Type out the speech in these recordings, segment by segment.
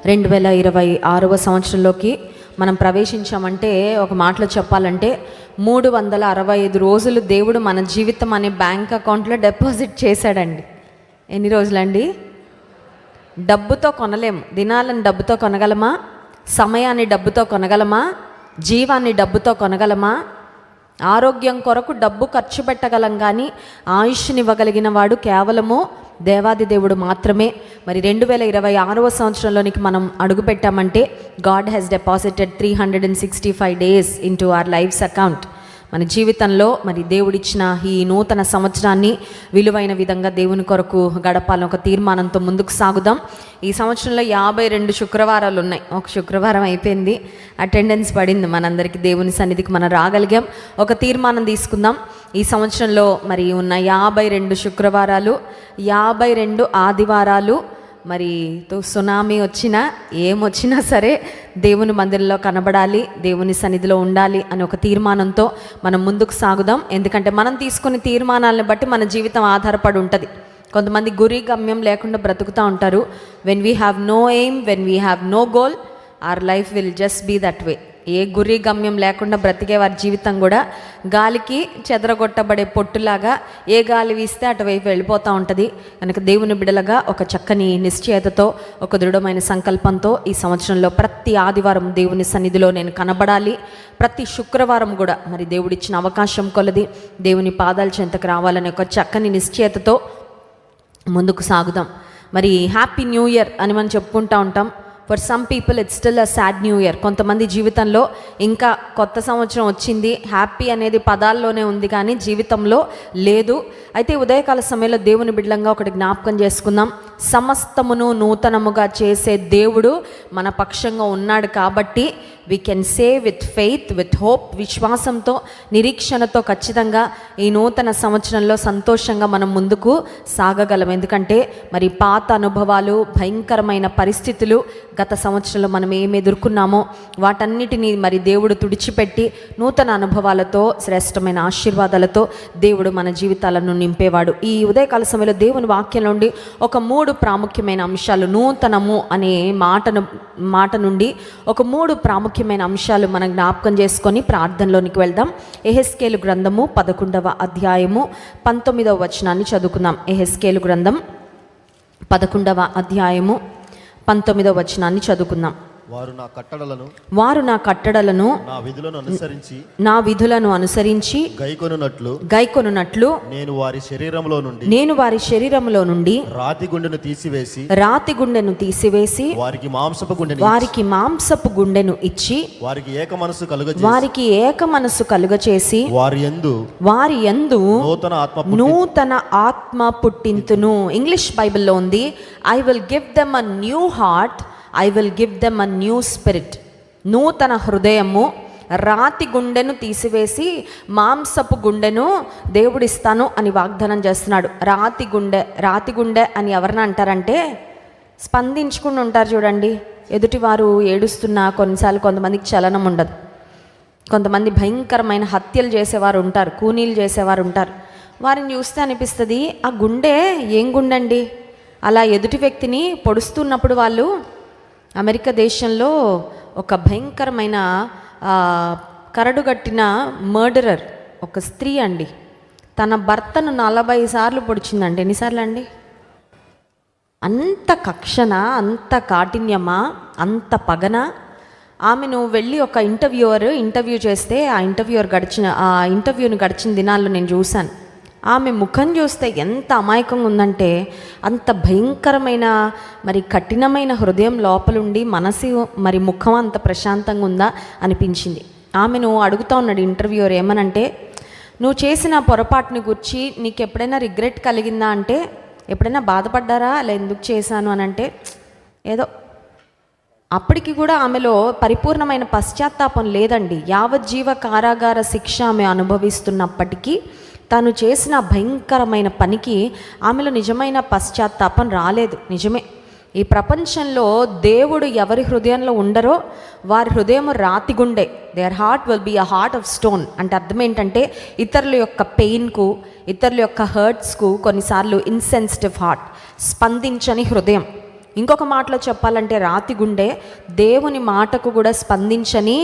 2026వ సంవత్సరంలోకి మనం ప్రవేశించామంటే ఒక మాటలో చెప్పాలంటే 365 రోజులు దేవుడు మన జీవితం అనే బ్యాంక్ అకౌంట్లో డిపాజిట్ చేశాడండి. ఎన్ని రోజులండి? డబ్బుతో కొనలేము. దినాలను డబ్బుతో కొనగలమా? సమయాన్ని డబ్బుతో కొనగలమా? జీవాన్ని డబ్బుతో కొనగలమా? ఆరోగ్యం కొరకు డబ్బు ఖర్చు పెట్టగలం, కానీ ఆయుష్ని ఇవ్వగలిగిన వాడు కేవలము దేవాది దేవుడు మాత్రమే. మరి 2026వ సంవత్సరంలోనికి మనం అడుగుపెట్టామంటే God has deposited 365 days into our life's account. మన జీవితంలో మరి దేవుడిచ్చిన ఈ నూతన సంవత్సరాన్ని విలువైన విధంగా దేవుని కొరకు గడపాలని ఒక తీర్మానంతో ముందుకు సాగుదాం. ఈ సంవత్సరంలో 52 శుక్రవారాలు ఉన్నాయి. ఒక శుక్రవారం అయిపోయింది, అటెండెన్స్ పడింది మనందరికీ. దేవుని సన్నిధికి మనం రాగలిగాం. ఒక తీర్మానం తీసుకుందాం. ఈ సంవత్సరంలో మరి ఉన్న 52 శుక్రవారాలు, 52 ఆదివారాలు, మరి సునామీ వచ్చినా ఏమొచ్చినా సరే దేవుని మందిరంలో కనబడాలి, దేవుని సన్నిధిలో ఉండాలి అని ఒక తీర్మానంతో మనం ముందుకు సాగుదాం. ఎందుకంటే మనం తీసుకునే తీర్మానాలను బట్టి మన జీవితం ఆధారపడి ఉంటుంది. కొంతమంది గురి గమ్యం లేకుండా బ్రతుకుతూ ఉంటారు. When we have no aim, when we have no goal, our life will just be that way. ఏ గురి గమ్యం లేకుండా బ్రతికే వారి జీవితం కూడా గాలికి చెదరగొట్టబడే పొట్టులాగా ఏ గాలి వీస్తే అటువైపు వెళ్ళిపోతూ ఉంటుంది. కనుక దేవుని బిడలగా ఒక చక్కని నిశ్చయతతో, ఒక దృఢమైన సంకల్పంతో ఈ సంవత్సరంలో ప్రతి ఆదివారం దేవుని సన్నిధిలో నేను కనబడాలి, ప్రతి శుక్రవారం కూడా మరి దేవుడిచ్చిన అవకాశం కొలది దేవుని పాదాల చెంతకు రావాలనే ఒక చక్కని నిశ్చయతతో ముందుకు సాగుదాం. మరి హ్యాపీ న్యూ ఇయర్ అని మనం చెప్పుకుంటూ ఉంటాం. For some people it's still a sad new year. కొంతమంది జీవితంలో ఇంకా కొత్త సంవత్సరం వచ్చింది, హ్యాపీ అనేది పదాల్లోనే ఉంది కానీ జీవితంలో లేదు. అయితే ఉదయకాల సమయంలో దేవుని బిడ్డలంగా ఒకటి జ్ఞాపకం చేసుకుందాం. సమస్తమును నూతనముగా చేసే దేవుడు మన పక్షంగా ఉన్నాడు కాబట్టి we can say with faith, with hope, విశ్వాసంతో, నిరీక్షణతో ఖచ్చితంగా ఈ నూతన సంవత్సరంలో సంతోషంగా మనం ముందుకు సాగగలం. ఎందుకంటే మరి పాత అనుభవాలు, భయంకరమైన పరిస్థితులు గత సంవత్సరంలో మనం ఏమి ఎదుర్కొన్నామో వాటన్నిటినీ మరి దేవుడు తుడిచిపెట్టి నూతన అనుభవాలతో, శ్రేష్టమైన ఆశీర్వాదాలతో దేవుడు మన జీవితాలను నింపేవాడు. ఈ ఉదయకాల సమయంలో దేవుని వాక్యం నుండి ఒక 3 ప్రాముఖ్యమైన అంశాలు, నూతనము అనే మాట నుండి ఒక 3 ప్రాముఖ్యమైన అంశాలు మనం జ్ఞాపకం చేసుకొని ప్రార్థనలోనికి వెళ్దాం. యెహెజ్కేలు గ్రంథము 11వ అధ్యాయము 19వ వచనాన్ని చదువుకుందాం. యెహెజ్కేలు గ్రంథం 11వ అధ్యాయము 19వ వచనాన్ని చదువుకుందాం. వారు నా కట్టడలను నా విధులను అనుసరించి గైకొనున్నట్లు నేను వారి శరీరములో నుండి రాతి గుండెను తీసివేసి వారికి మాంసపు గుండెను ఇచ్చి వారికి ఏక మనసు కలుగచేసి వారి యందు నూతన ఆత్మ పుట్టింతును. ఇంగ్లీష్ బైబిల్లో ఉంది, I will give them a new heart, I will give them a new spirit. నూతన హృదయము, రాతి గుండెను తీసివేసి మాంసపు గుండెను దేవుడిస్తాను అని వాగ్దానం చేస్తున్నాడు. రాతి గుండె అని ఎవరిని అంటారంటే స్పందించుకుని ఉంటారు చూడండి. ఎదుటివారు ఏడుస్తున్నా కొన్నిసార్లు కొంతమందికి చలనం ఉండదు. కొంతమంది భయంకరమైన హత్యలు చేసేవారు ఉంటారు, కూనీలు చేసేవారు ఉంటారు. వారిని చూస్తే అనిపిస్తుంది, ఆ గుండె ఏం గుండె అండి? అలా ఎదుటి వ్యక్తిని పొడుస్తున్నప్పుడు వాళ్ళు అమెరికా దేశంలో ఒక భయంకరమైన కరడుగట్టిన మర్డరర్, ఒక స్త్రీ అండి, తన భర్తను 40 సార్లు పొడిచిందండి. ఎన్నిసార్లు అండి? అంత కక్షణ, అంత కాఠిన్యమా, అంత పగన. ఆమెను వెళ్ళి ఒక ఇంటర్వ్యూ చేస్తే ఆ ఇంటర్వ్యూని గడిచిన దినాల్లో నేను చూశాను. ఆమె ముఖం చూస్తే ఎంత అమాయకంగా ఉందంటే, అంత భయంకరమైన మరి కఠినమైన హృదయం లోపలుండి మనసు మరి ముఖం అంత ప్రశాంతంగా ఉందా అనిపించింది. ఆమెను అడుగుతూ ఉన్నాడు ఇంటర్వ్యూయర్, ఏమనంటే, నువ్వు చేసిన పొరపాటుని గురించి నీకు ఎప్పుడైనా రిగ్రెట్ కలిగిందా అంటే, ఎప్పుడైనా బాధపడ్డారా అలా ఎందుకు చేశాను అని అంటే, ఏదో అప్పటికి కూడా ఆమెలో పరిపూర్ణమైన పశ్చాత్తాపం లేదండి. యావజ్జీవ కారాగార శిక్ష ఆమె అనుభవిస్తున్నప్పటికీ తాను చేసిన భయంకరమైన పనికి ఆమెలో నిజమైన పశ్చాత్తాపం రాలేదు. నిజమే, ఈ ప్రపంచంలో దేవుడు ఎవరి హృదయంలో ఉండరో వారి హృదయం రాతి గుండె. Their heart will be a heart of stone. అంటే అర్థం ఏంటంటే ఇతరుల యొక్క పెయిన్కు, ఇతరుల యొక్క హర్ట్స్కు కొన్నిసార్లు ఇన్సెన్సిటివ్ హార్ట్, స్పందించని హృదయం. ఇంకొక మాటలో చెప్పాలంటే రాతి గుండె దేవుని మాటకు కూడా స్పందించని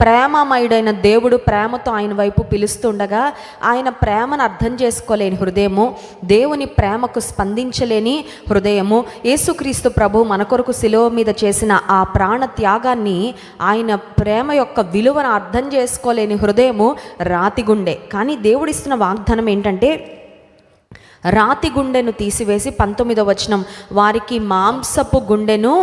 ప్రేమమయుడైన దేవుడు ప్రేమతో ఆయన వైపు పిలుస్తుండగా ఆయన ప్రేమను అర్థం చేసుకోలేని హృదయము, దేవుని ప్రేమకు స్పందించలేని హృదయము, యేసుక్రీస్తు ప్రభు మన కొరకు శిలువ మీద చేసిన ఆ ప్రాణ త్యాగాన్ని, ఆయన ప్రేమ యొక్క విలువను అర్థం చేసుకోలేని హృదయము రాతి గుండె. కానీ దేవుడిస్తున్న వాగ్దానం ఏంటంటే రాతి గుండెను తీసివేసి 19వ వచనం, వారికి మాంసపు గుండెను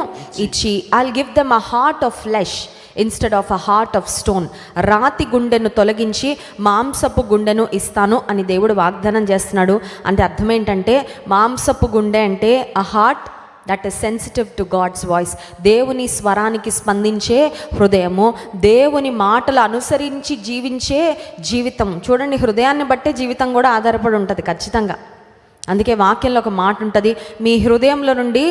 ఇచ్చి I'll give them a heart of flesh instead of a heart of stone. రాతి గుండెను తొలగించి మాంసపు గుండెను ఇస్తాను అని దేవుడు వాగ్దానం చేస్తున్నాడు. అంటే అర్థం ఏంటంటే మాంసపు గుండె అంటే a heart that is sensitive to God's voice, దేవుని స్వరానికి స్పందించే హృదయము, దేవుని మాటలు అనుసరించి జీవించే జీవితం. చూడండి, హృదయాన్ని బట్టే జీవితం కూడా ఆధారపడి ఉంటుంది ఖచ్చితంగా. అందుకే వాక్యంలో ఒక మాట ఉంటుంది, మీ హృదయంలో నుండి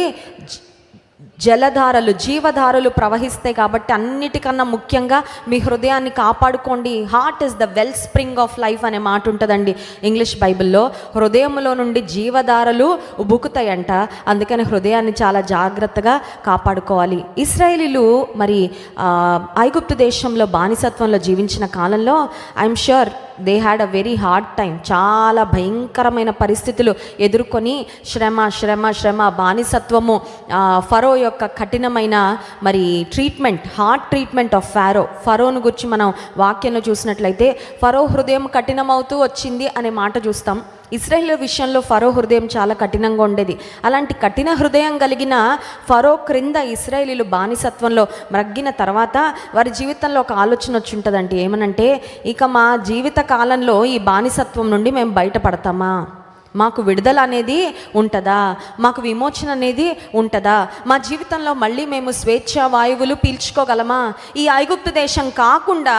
జలధారలు, జీవధారలు ప్రవహిస్తాయి. కాబట్టి అన్నిటికన్నా ముఖ్యంగా మీ హృదయాన్ని కాపాడుకోండి. Heart is the well spring of life అనే మాట ఉంటుందండి ఇంగ్లీష్ బైబిల్లో. హృదయంలో నుండి జీవధారలు ఉబుకుతాయంట. అందుకని హృదయాన్ని చాలా జాగ్రత్తగా కాపాడుకోవాలి. ఇశ్రాయేలీలు మరి ఐగుప్తు దేశంలో బానిసత్వంలో జీవించిన కాలంలో I'm sure they had a very hard time. చాలా భయంకరమైన పరిస్థితులు ఎదుర్కొని శ్రమ శ్రమ శ్రమ, బానిసత్వము, ఫరో యొక్క కఠినమైన మరి ట్రీట్మెంట్, హార్డ్ ట్రీట్మెంట్ ఆఫ్ ఫరోను గురించి మనం వాక్యంలో చూసినట్లయితే ఫరో హృదయం కఠినమవుతూ వచ్చింది అనే మాట చూస్తాం. ఇశ్రాయేలు విషయంలో ఫరో హృదయం చాలా కఠినంగా ఉండేది. అలాంటి కఠిన హృదయం కలిగిన ఫరో క్రింద ఇశ్రాయేలీలు బానిసత్వంలో మ్రగ్గిన తర్వాత వారి జీవితంలో ఒక ఆలోచన వచ్చి ఉంటుందంటే ఏమనంటే, ఇక మా జీవిత కాలంలో ఈ బానిసత్వం నుండి మేము బయటపడతామా, మాకు విడుదల అనేది ఉంటుందా, మాకు విమోచన అనేది ఉంటుందా, మా జీవితంలో మళ్ళీ మేము స్వేచ్ఛ వాయువులు పీల్చుకోగలమా, ఈ ఐగుప్తు దేశం కాకుండా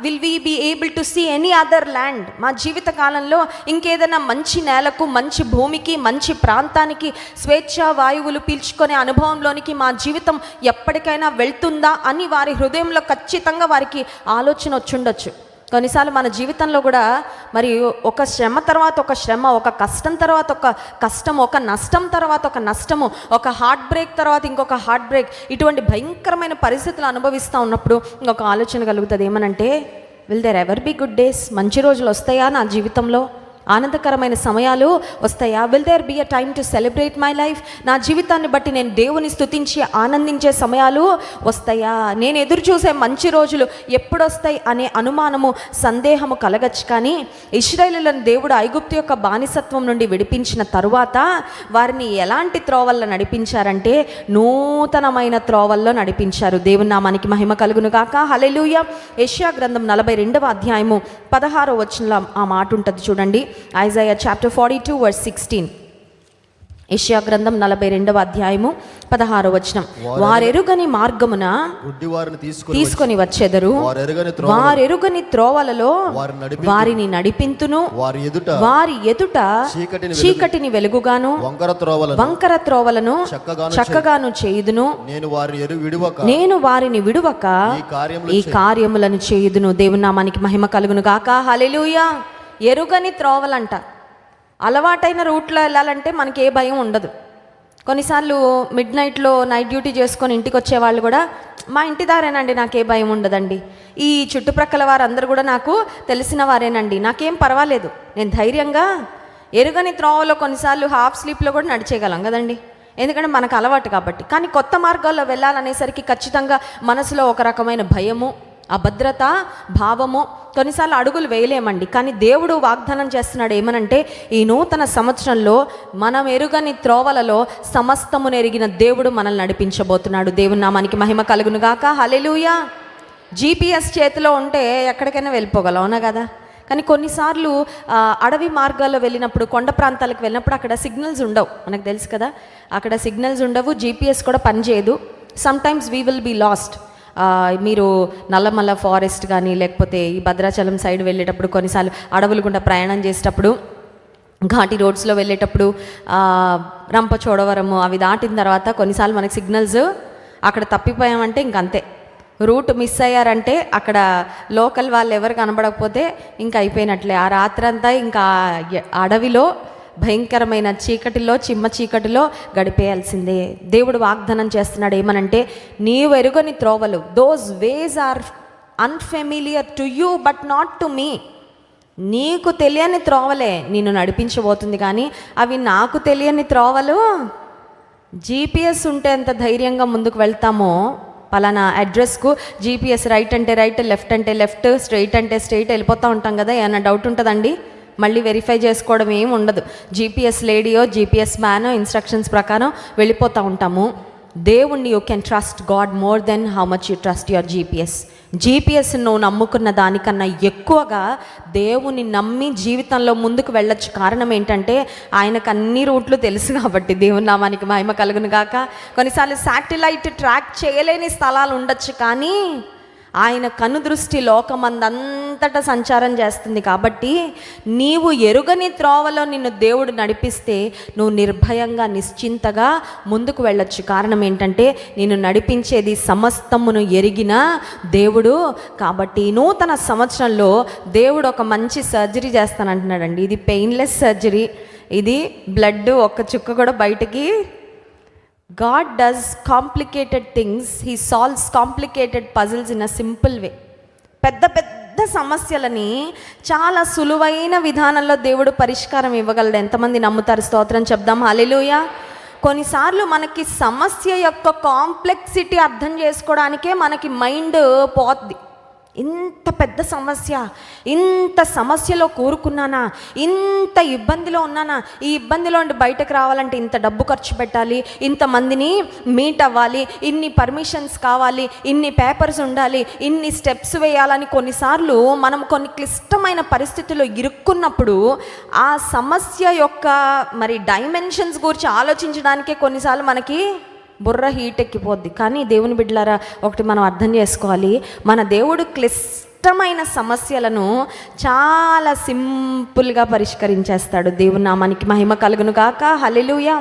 will we be able to see any other land, మా జీవిత కాలంలో ఇంకేదైనా మంచి నేలకు, మంచి భూమికి, మంచి ప్రాంతానికి స్వేచ్ఛ వాయువులు పీల్చుకునే అనుభవంలోనికి మా జీవితం ఎప్పటికైనా వెళ్తుందా అని వారి హృదయంలో ఖచ్చితంగా వారికి ఆలోచన వచ్చుండొచ్చు. కొన్నిసార్లు మన జీవితంలో కూడా మరి ఒక శ్రమ తర్వాత ఒక శ్రమ, ఒక కష్టం తర్వాత ఒక కష్టం, ఒక నష్టం తర్వాత ఒక నష్టము, ఒక హార్ట్ బ్రేక్ తర్వాత ఇంకొక హార్ట్ బ్రేక్, ఇటువంటి భయంకరమైన పరిస్థితులు అనుభవిస్తూ ఉన్నప్పుడు ఇంకొక ఆలోచన కలుగుతుంది. ఏమనంటే, will there ever be good days? మంచి రోజులు వస్తాయా నా జీవితంలో? ఆనందకరమైన సమయాలు వస్తాయా? Will there be a time to celebrate my life? నా జీవితాన్ని బట్టి నేను దేవుని స్తుతించి ఆనందించే సమయాలు వస్తాయా? నేను ఎదురు చూసే మంచి రోజులు ఎప్పుడు వస్తాయి అనే అనుమానము, సందేహము కలగచ్చు. కానీ ఇశ్రాయేలులను దేవుడు ఐగుప్తు యొక్క బానిసత్వం నుండి విడిపించిన తరువాత వారిని ఎలాంటి త్రోవల్లో నడిపించారంటే నూతనమైన త్రోవల్లో నడిపించారు. దేవుని నామానికి మహిమ కలుగును గాక. హల్లెలూయా. యెషయా గ్రంథం 42వ అధ్యాయము 16వ వచనంలో ఆ మాట ఉంటుంది చూడండి. Isaiah chapter 42 verse 16. యెషయా గ్రంథం 42వ అధ్యాయము 16వ వచనం, వారెరుగని మార్గమున తీసుకొని వచ్చెదరు, వారెరుగని త్రోవలలో వారిని నడిపింతును, వారి ఎదుట చీకటిని వెలుగుగాను, వంకర త్రోవలను చక్కగాను చేయుదును, నేను వారిని విడువక ఈ కార్యములను చేయుదును. దేవుని నామానికి మహిమ కలుగును గాక. హల్లెలూయా. ఎరుగని త్రోవలంట. అలవాటైన రూట్లో వెళ్ళాలంటే మనకి ఏ భయం ఉండదు. కొన్నిసార్లు మిడ్ నైట్లో నైట్ డ్యూటీ చేసుకొని ఇంటికి వచ్చేవాళ్ళు కూడా, మా ఇంటి దారేనండి, నాకే భయం ఉండదండి, ఈ చుట్టుప్రక్కల వారందరూ కూడా నాకు తెలిసిన వారేనండి, నాకేం పర్వాలేదు, నేను ధైర్యంగా ఎరుగని త్రోవలో కొన్నిసార్లు హాఫ్ స్లీప్లో కూడా నడిచేయగలం కదండి, ఎందుకంటే మనకు అలవాటు కాబట్టి. కానీ కొత్త మార్గాల్లో వెళ్ళాలనేసరికి ఖచ్చితంగా మనసులో ఒక రకమైన భయము, అభద్రత భావము, కొన్నిసార్లు అడుగులు వేయలేమండి. కానీ దేవుడు వాగ్దానం చేస్తున్నాడు ఏమనంటే, ఈ నూతన సంవత్సరంలో మనం ఎరుగని త్రోవలలో సమస్తమును ఎరిగిన దేవుడు మనల్ని నడిపించబోతున్నాడు. దేవుని నామానికి మహిమ కలుగును గాక. హల్లెలూయా. GPS చేతిలో ఉంటే ఎక్కడికైనా వెళ్ళిపోగలం, అవునా కదా? కానీ కొన్నిసార్లు అడవి మార్గాల్లో వెళ్ళినప్పుడు, కొండ ప్రాంతాలకు వెళ్ళినప్పుడు అక్కడ సిగ్నల్స్ ఉండవు, మనకు తెలుసు కదా, అక్కడ సిగ్నల్స్ ఉండవు, GPS కూడా పనిచేయదు. Sometimes we will be lost. మీరు నల్లమల్ల ఫారెస్ట్ కానీ లేకపోతే ఈ భద్రాచలం సైడ్ వెళ్ళేటప్పుడు, కొన్నిసార్లు అడవులు గుండా ప్రయాణం చేసేటప్పుడు, ఘాటి రోడ్స్లో వెళ్ళేటప్పుడు, రంపచోడవరము అవి దాటిన తర్వాత కొన్నిసార్లు మనకి సిగ్నల్స్ అక్కడ తప్పిపోయామంటే ఇంకంతే, రూట్ మిస్ అయ్యారంటే అక్కడ లోకల్ వాళ్ళు ఎవరు కనబడకపోతే ఇంకా అయిపోయినట్లే. ఆ రాత్రంతా ఇంకా అడవిలో భయంకరమైన చీకటిలో, చిమ్మ చీకటిలో గడిపేయాల్సిందే. దేవుడు వాగ్దానం చేస్తున్నాడు ఏమనంటే, నీవు ఎరుగని త్రోవలు, those ways are unfamiliar to you but not to me. నీకు తెలియని త్రోవలే నిన్ను నడిపించబోతుంది, కానీ అవి నాకు తెలియని త్రోవలు. జీపీఎస్ ఉంటే ఎంత ధైర్యంగా ముందుకు వెళ్తామో, పలానా అడ్రస్కు జీపీఎస్ రైట్ అంటే రైట్, లెఫ్ట్ అంటే లెఫ్ట్, స్ట్రైట్ అంటే స్ట్రైట్ వెళ్ళిపోతూ ఉంటాం కదా. ఏమైనా డౌట్ ఉంటుందండి? మళ్ళీ వెరిఫై చేసుకోవడం ఏమి ఉండదు. జీపీఎస్ లేడీయో జీపీఎస్ మ్యానో ఇన్స్ట్రక్షన్స్ ప్రకారం వెళ్ళిపోతూ ఉంటాము. దేవుణ్ణి you can trust God more than how much you trust your GPS. GPS నువ్వు నమ్ముకున్న దానికన్నా ఎక్కువగా దేవుని నమ్మి జీవితంలో ముందుకు వెళ్ళొచ్చు. కారణం ఏంటంటే ఆయనకు అన్ని రూట్లు తెలుసు కాబట్టి. దేవుని నామానికి మహిమ కలుగును గాక. కొన్నిసార్లు శాటిలైట్ ట్రాక్ చేయలేని స్థలాలు ఉండొచ్చు, కానీ ఆయన కనుదృష్టి లోకమందంతటా సంచారం చేస్తుంది. కాబట్టి నీవు ఎరుగని త్రోవలో నిన్ను దేవుడు నడిపిస్తే నువ్వు నిర్భయంగా, నిశ్చింతగా ముందుకు వెళ్ళొచ్చు. కారణం ఏంటంటే నిన్ను నడిపించేది సమస్తమును ఎరిగిన దేవుడు. కాబట్టి నూతన సంవత్సరంలో దేవుడు ఒక మంచి సర్జరీ చేస్తానంటున్నాడండి. ఇది పెయిన్లెస్ సర్జరీ. ఇది బ్లడ్ ఒక్క చుక్క కూడా బయటికి. God does complicated things. He solves complicated puzzles in a simple way. పెద్ద పెద్ద సమస్యలని చాలా సులువైన విధానంలో దేవుడు పరిష్కారం ఇవ్వగలడు. ఎంతమంది నమ్ముతారు? స్తోత్రం చెప్దాం, హల్లెలూయా. కొన్నిసార్లు మనకి సమస్య యొక్క కాంప్లెక్సిటీ అర్థం చేసుకోవడానికే మనకి మైండ్ పోద్ది. ఇంత పెద్ద సమస్య, ఇంత సమస్యలో కూరుకున్నానా, ఇంత ఇబ్బందిలో ఉన్నానా, ఈ ఇబ్బందిలో నుండి బయటకు రావాలంటే ఇంత డబ్బు ఖర్చు పెట్టాలి, ఇంతమందిని మీట్ అవ్వాలి, ఇన్ని పర్మిషన్స్ కావాలి, ఇన్ని పేపర్స్ ఉండాలి, ఇన్ని స్టెప్స్ వేయాలని కొన్నిసార్లు మనం కొన్ని క్లిష్టమైన పరిస్థితుల్లో ఇరుక్కున్నప్పుడు ఆ సమస్య యొక్క మరి డైమెన్షన్స్ గురించి ఆలోచించడానికే కొన్నిసార్లు మనకి బుర్ర హీట్ ఎక్కిపోద్ది. కానీ దేవుని బిడ్డలారా, ఒకటి మనం అర్థం చేసుకోవాలి, మన దేవుడు క్లిష్టమైన సమస్యలను చాలా సింపుల్గా పరిష్కరించేస్తాడు. దేవుని నామానికి మహిమ కలుగును గాక, హల్లెలూయా.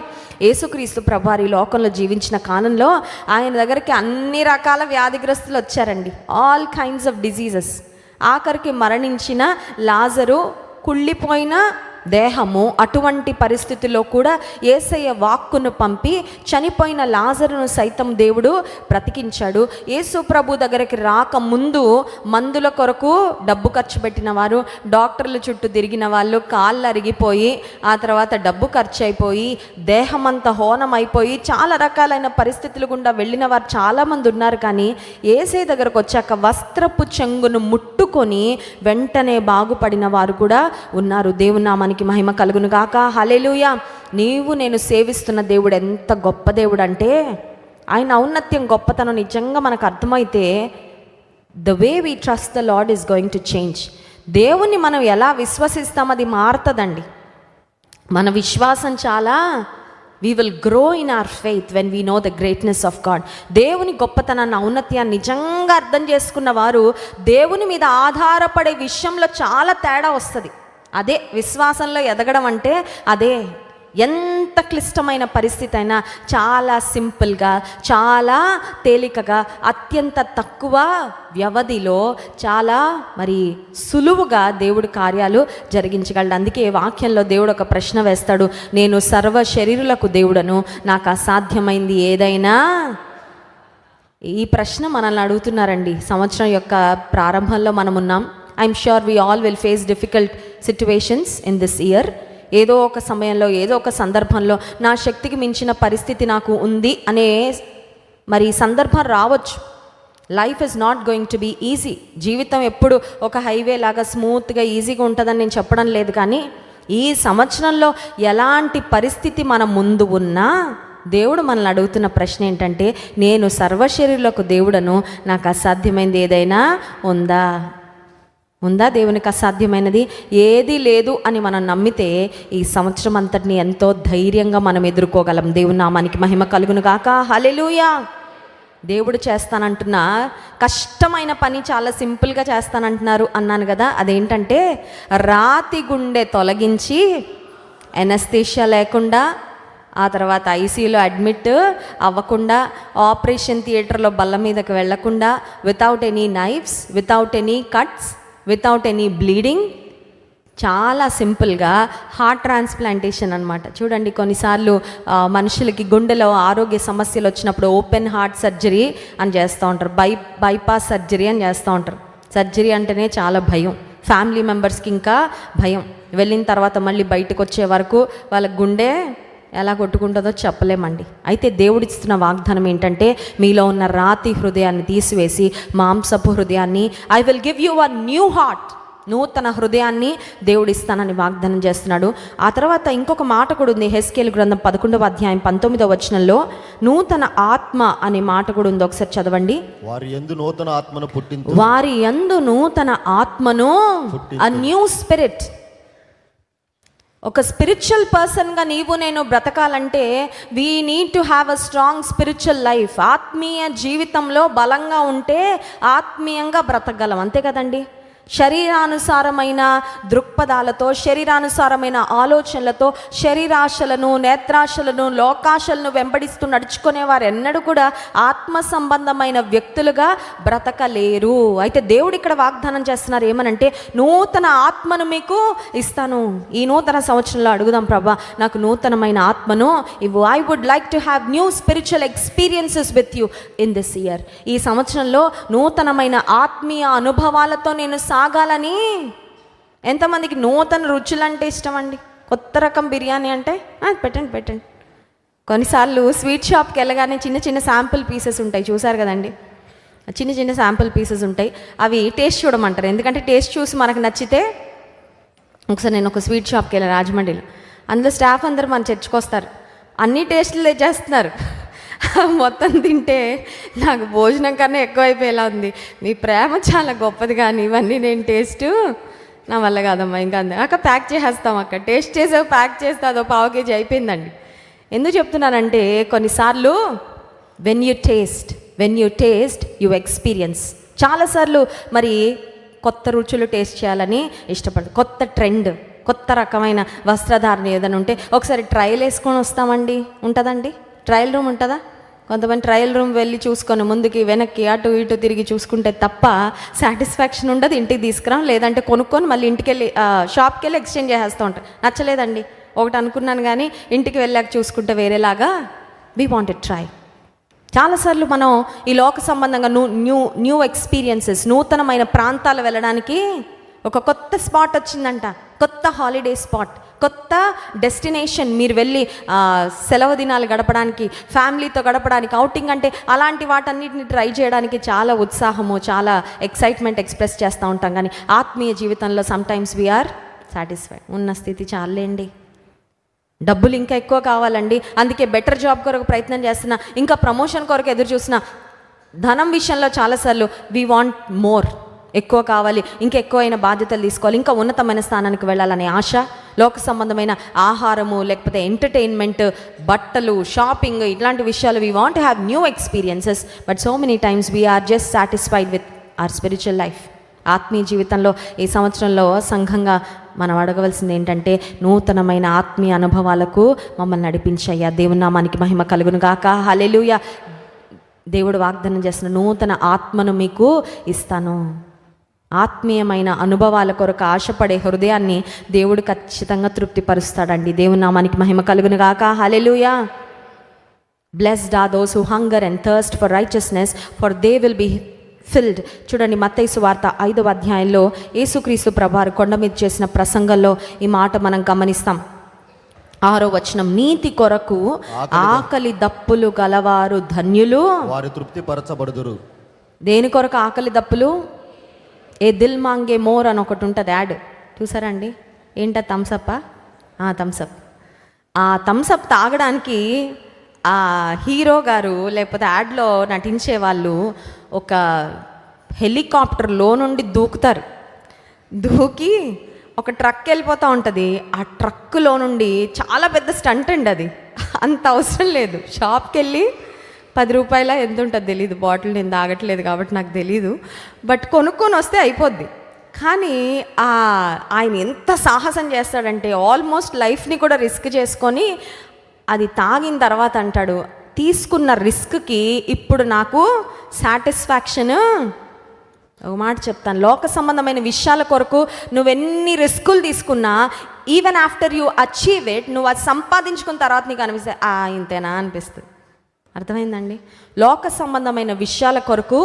యేసుక్రీస్తు ప్రభువారు ఈ లోకంలో జీవించిన కాలంలో ఆయన దగ్గరికి అన్ని రకాల వ్యాధిగ్రస్తులు వచ్చారండి. All kinds of diseases. ఆఖరికి మరణించిన లాజరు, కుళ్ళిపోయిన దేహము, అటువంటి పరిస్థితుల్లో కూడా యేసయ్య వాక్కును పంపి చనిపోయిన లాజరును సైతం దేవుడు బ్రతికించాడు. యేసు ప్రభు దగ్గరికి రాక ముందు మందుల కొరకు డబ్బు ఖర్చు పెట్టిన వారు, డాక్టర్ల చుట్టూ తిరిగిన వాళ్ళు, కాళ్ళు అరిగిపోయి ఆ తర్వాత డబ్బు ఖర్చు అయిపోయి దేహమంతా హోనం అయిపోయి చాలా రకాలైన పరిస్థితులు గుండా వెళ్ళిన వారు చాలామంది ఉన్నారు. కానీ యేసయ్య దగ్గరకు వచ్చాక వస్త్రపు చెంగును ముట్టుకొని వెంటనే బాగుపడిన వారు కూడా ఉన్నారు. దేవుని నామానికి మహిమ కలుగును గాక, హల్లెలూయా. నీవు నేను సేవిస్తున్న దేవుడు ఎంత గొప్ప దేవుడు అంటే, ఆయన ఔన్నత్యం, గొప్పతనం నిజంగా మనకు అర్థమైతే the way we trust the lord is going to change. దేవుణ్ణి మనం ఎలా విశ్వసిస్తాం అది మారుతుందండి. మన విశ్వాసం చాలా we will grow in our faith when we know the greatness of God. దేవుని గొప్పతనాన్ని, ఔన్నత్యాన్ని నిజంగా అర్థం చేసుకున్న వారు దేవుని మీద ఆధారపడే విషయంలో చాలా తేడా వస్తుంది. అదే విశ్వాసంలో ఎదగడం అంటే అదే. ఎంత క్లిష్టమైన పరిస్థితి అయినా చాలా సింపుల్గా, చాలా తేలికగా, అత్యంత తక్కువ వ్యవధిలో చాలా మరి సులువుగా దేవుడు కార్యాలు జరిగించగలడు. అందుకే వాక్యంలో దేవుడు ఒక ప్రశ్న వేస్తాడు, నేను సర్వ శరీరులకు దేవుడను, నాకు అసాధ్యమైంది ఏదైనా. ఈ ప్రశ్న మనల్ని అడుగుతున్నారండి. సంవత్సరం యొక్క ప్రారంభంలో మనం ఉన్నాం. I'm sure we all will face difficult situations in this year. ఏదో ఒక సమయంలో, ఏదో ఒక సందర్భంలో నా శక్తికి మించిన పరిస్థితి నాకు ఉంది అనే మరి సందర్భం రావచ్చు. Life is not going to be easy. జీవితం ఎప్పుడు ఒక హైవే లాగా స్మూత్గా ఈజీగా ఉంటుందని నేను చెప్పడం లేదు. కానీ ఈ సంవత్సరంలో ఎలాంటి పరిస్థితి మన ముందు ఉన్నా దేవుడు మనల్ని అడుగుతున్న ప్రశ్న ఏంటంటే, నేను సర్వశరీరులకు దేవుడను, నాకు అసాధ్యమైనది ఏదైనా ఉందా? ఉందా? దేవునికి అసాధ్యమైనది ఏది లేదు అని మనం నమ్మితే ఈ సంవత్సరం అంతటిని ఎంతో ధైర్యంగా మనం ఎదుర్కోగలం. దేవుని నామానికి మహిమ కలుగును గాక, హల్లెలూయా. దేవుడు చేస్తానంటున్న కష్టమైన పని చాలా సింపుల్గా చేస్తానంటున్నారు అన్నాను కదా. అదేంటంటే రాతి గుండె తొలగించి, ఎనస్థీషియా లేకుండా, ఆ తర్వాత ఐసీయూలో అడ్మిట్ అవ్వకుండా, ఆపరేషన్ థియేటర్లో బల్ల మీదకి వెళ్లకుండా, without any knifes, without any cuts, without any bleeding చాలా సింపుల్గా హార్ట్ ట్రాన్స్ప్లాంటేషన్ అనమాట. చూడండి, కొన్నిసార్లు మనుషులకి గుండెలో ఆరోగ్య సమస్యలు వచ్చినప్పుడు ఓపెన్ హార్ట్ సర్జరీ అని చేస్తూ ఉంటారు, బైపాస్ సర్జరీ అని చేస్తూ ఉంటారు. సర్జరీ అంటేనే చాలా భయం, ఫ్యామిలీ మెంబర్స్కి ఇంకా భయం. వెళ్ళిన తర్వాత మళ్ళీ బయటకు వచ్చే వరకు వాళ్ళ గుండె ఎలా కొట్టుకుంటుందో చెప్పలేమండి. అయితే దేవుడిస్తున్న వాగ్దానం ఏంటంటే, మీలో ఉన్న రాతి హృదయాన్ని తీసివేసి మాంసపు హృదయాన్ని, I will give you a new heart, నూతన హృదయాన్ని దేవుడిస్తానని వాగ్దానం చేస్తున్నాడు. ఆ తర్వాత ఇంకొక మాట కూడా ఉంది, హెస్కేలు గ్రంథం 11వ అధ్యాయం 19వ వచనంలో నూతన ఆత్మ అనే మాట కూడా ఉంది. ఒకసారి చదవండి. వారి యందు నూతన ఆత్మను పుట్టింతు, వారి యందు నూతన ఆత్మను, అ న్యూ స్పిరిట్. ఒక స్పిరిచువల్ పర్సన్గా నీవు నేను బ్రతకాలంటే we need to have a strong spiritual life. ఆత్మీయ జీవితంలో బలంగా ఉంటే ఆత్మీయంగా బ్రతకగలం, అంతే కదండి. శరీరానుసారమైన దృక్పథాలతో, శరీరానుసారమైన ఆలోచనలతో, శరీరాశలను, నేత్రాశలను, లోకాశలను వెంబడిస్తూ నడుచుకునే వారు ఎన్నడూ కూడా ఆత్మ సంబంధమైన వ్యక్తులుగా బ్రతకలేరు. అయితే దేవుడు ఇక్కడ వాగ్దానం చేస్తున్నారు ఏమనంటే, నూతన ఆత్మను మీకు ఇస్తాను. ఈ నూతన సంవత్సరంలో అడుగుదాం, ప్రభా నాకు నూతనమైన ఆత్మను ఇవ్వు. I would like to have new spiritual experiences with you in this year. ఈ సంవత్సరంలో నూతనమైన ఆత్మీయ అనుభవాలతో నేను సాగాలని. ఎంతమందికి నూతన రుచులు అంటే ఇష్టం అండి? కొత్త రకం బిర్యానీ అంటే పెట్టండి. కొన్నిసార్లు స్వీట్ షాప్కి వెళ్ళగానే చిన్న చిన్న శాంపుల్ పీసెస్ ఉంటాయి, చూసారు కదండి. చిన్న చిన్న శాంపుల్ పీసెస్ ఉంటాయి, అవి టేస్ట్ చూడమంటారు. ఎందుకంటే టేస్ట్ చూసి మనకు నచ్చితే, ఒకసారి నేను ఒక స్వీట్ షాప్కి వెళ్ళాను రాజమండ్రిలో. అందులో స్టాఫ్ అందరూ మన చర్చకు వస్తారు, అన్ని టేస్టులు తెచ్చేస్తున్నారు. మొత్తం తింటే నాకు భోజనం కన్నా ఎక్కువైపోయేలా ఉంది. మీ ప్రేమ చాలా గొప్పది, కానీ ఇవన్నీ నేను టేస్ట్ నా వల్ల కాదమ్మా, ఇంకా అక్క ప్యాక్ చేసేస్తాం, అక్క టేస్ట్ చేసే ప్యాక్ చేస్తే అదో 1/2 kg అయిపోయిందండి. ఎందుకు చెప్తున్నానంటే, కొన్నిసార్లు when you taste you experience. చాలాసార్లు మరి కొత్త రుచులు టేస్ట్ చేయాలని ఇష్టపడదు. కొత్త ట్రెండ్, కొత్త రకమైన వస్త్రధారణ ఏదైనా ఉంటే ఒకసారి ట్రయల్ వేసుకొని వస్తామండి. ఉంటుందండి, ట్రయల్ రూమ్ ఉంటుందా? కొంతమంది ట్రయల్ రూమ్ వెళ్ళి చూసుకొని ముందుకి వెనక్కి అటు ఇటు తిరిగి చూసుకుంటే తప్ప సాటిస్ఫాక్షన్ ఉండదు. ఇంటికి తీసుకురాం, లేదంటే కొనుక్కొని మళ్ళీ ఇంటికి వెళ్ళి షాప్కి వెళ్ళి ఎక్స్చేంజ్ చేసేస్తూ ఉంటాం. నచ్చలేదండి, ఒకటి అనుకున్నాను కానీ ఇంటికి వెళ్ళాక చూసుకుంటే వేరేలాగా. We want to try. చాలాసార్లు మనం ఈ లోక సంబంధంగా న్యూ ఎక్స్పీరియన్సెస్, నూతనమైన ప్రాంతాలు వెళ్ళడానికి ఒక కొత్త స్పాట్ వచ్చిందంట, కొత్త హాలిడే స్పాట్, కొత్త డెస్టినేషన్. మీరు వెళ్ళి సెలవు దినాలు గడపడానికి, ఫ్యామిలీతో గడపడానికి, అవుటింగ్ అంటే అలాంటి వాటన్నిటిని ట్రై చేయడానికి చాలా ఉత్సాహము, చాలా ఎక్సైట్మెంట్ ఎక్స్ప్రెస్ చేస్తూ ఉంటాం. కానీ ఆత్మీయ జీవితంలో సమ్టైమ్స్ వీఆర్ సాటిస్ఫైడ్. ఉన్న స్థితి చాలండి, డబ్బులు ఇంకా ఎక్కువ కావాలండి, అందుకే బెటర్ జాబ్ కొరకు ప్రయత్నం చేస్తున్నా, ఇంకా ప్రమోషన్ కొరకు ఎదురు చూస్తున్నా. ధనం విషయంలో చాలాసార్లు వీ వాంట్ మోర్, ఎక్కువ కావాలి, ఇంకా ఎక్కువైన బాధ్యతలు తీసుకోవాలి, ఇంకా ఉన్నతమైన స్థానానికి వెళ్ళాలనే ఆశ. లోక సంబంధమైన ఆహారము, లేకపోతే ఎంటర్టైన్మెంట్, బట్టలు, షాపింగ్, ఇట్లాంటి విషయాలు we want have new experiences. But so many times we're just satisfied with our spiritual life. ఆత్మీయ జీవితంలో ఈ సంవత్సరంలో సంఘంగా మనం అడగవలసింది ఏంటంటే, నూతనమైన ఆత్మీయ అనుభవాలకు మమ్మల్ని నడిపించయ్యా. దేవుని నామానికి మహిమ కలుగును గాక. హల్లెలూయా. దేవుడు వాగ్దానం చేస్తున్న నూతన ఆత్మను మీకు ఇస్తాను. ఆత్మీయమైన అనుభవాల కొరకు ఆశపడే హృదయాన్ని దేవుడు ఖచ్చితంగా తృప్తిపరుస్తాడండి. దేవుని నామానికి మహిమ కలుగును గాక. హల్లెలూయా. Blessed are those who hunger and thirst for righteousness, for they will be filled. చూడండి, మత్తయి సువార్త 5వ అధ్యాయంలో యేసుక్రీస్తు ప్రభువారు కొండ మీద చేసిన ప్రసంగంలో ఈ మాట మనం గమనిస్తాం. 6వ వచనం, నీతి కొరకు ఆకలి దప్పులు గలవారు ధన్యులు, వారు తృప్తిపరచబడుదురు. దేని కొరకు ఆకలి దప్పులు? ఏ దిల్ మాంగే మోర్ అని ఒకటి ఉంటుంది యాడ్, చూసారండి? ఏంట థమ్సప్పా? థమ్సప్. ఆ థమ్సప్ తాగడానికి ఆ హీరో గారు లేకపోతే యాడ్లో నటించే వాళ్ళు ఒక హెలికాప్టర్లో నుండి దూకుతారు. దూకి ఒక ట్రక్ వెళ్ళిపోతూ ఉంటుంది. ఆ ట్రక్కులో నుండి చాలా పెద్ద స్టంట్ అండి అది. అంత అవసరం లేదు. షాప్కి వెళ్ళి 10 రూపాయల ఎంత ఉంటుంది తెలీదు, బాటిల్ నేను తాగట్లేదు కాబట్టి నాకు తెలీదు, బట్ కొనుక్కొని వస్తే అయిపోద్ది. కానీ ఆయన ఎంత సాహసం చేస్తాడంటే ఆల్మోస్ట్ లైఫ్ని కూడా రిస్క్ చేసుకొని అది తాగిన తర్వాత అంటాడు, తీసుకున్న రిస్క్కి ఇప్పుడు నాకు సాటిస్ఫాక్షన్ ఒక మాట చెప్తాను, లోక సంబంధమైన విషయాల కొరకు నువ్వెన్ని రిస్కులు తీసుకున్నా, even after you achieve it, నువ్వు అది సంపాదించుకున్న తర్వాత నీకు అనిపిస్తే ఇంతేనా అనిపిస్తుంది. అర్థమైందండి? లోక సంబంధమైన విషయాల కొరకు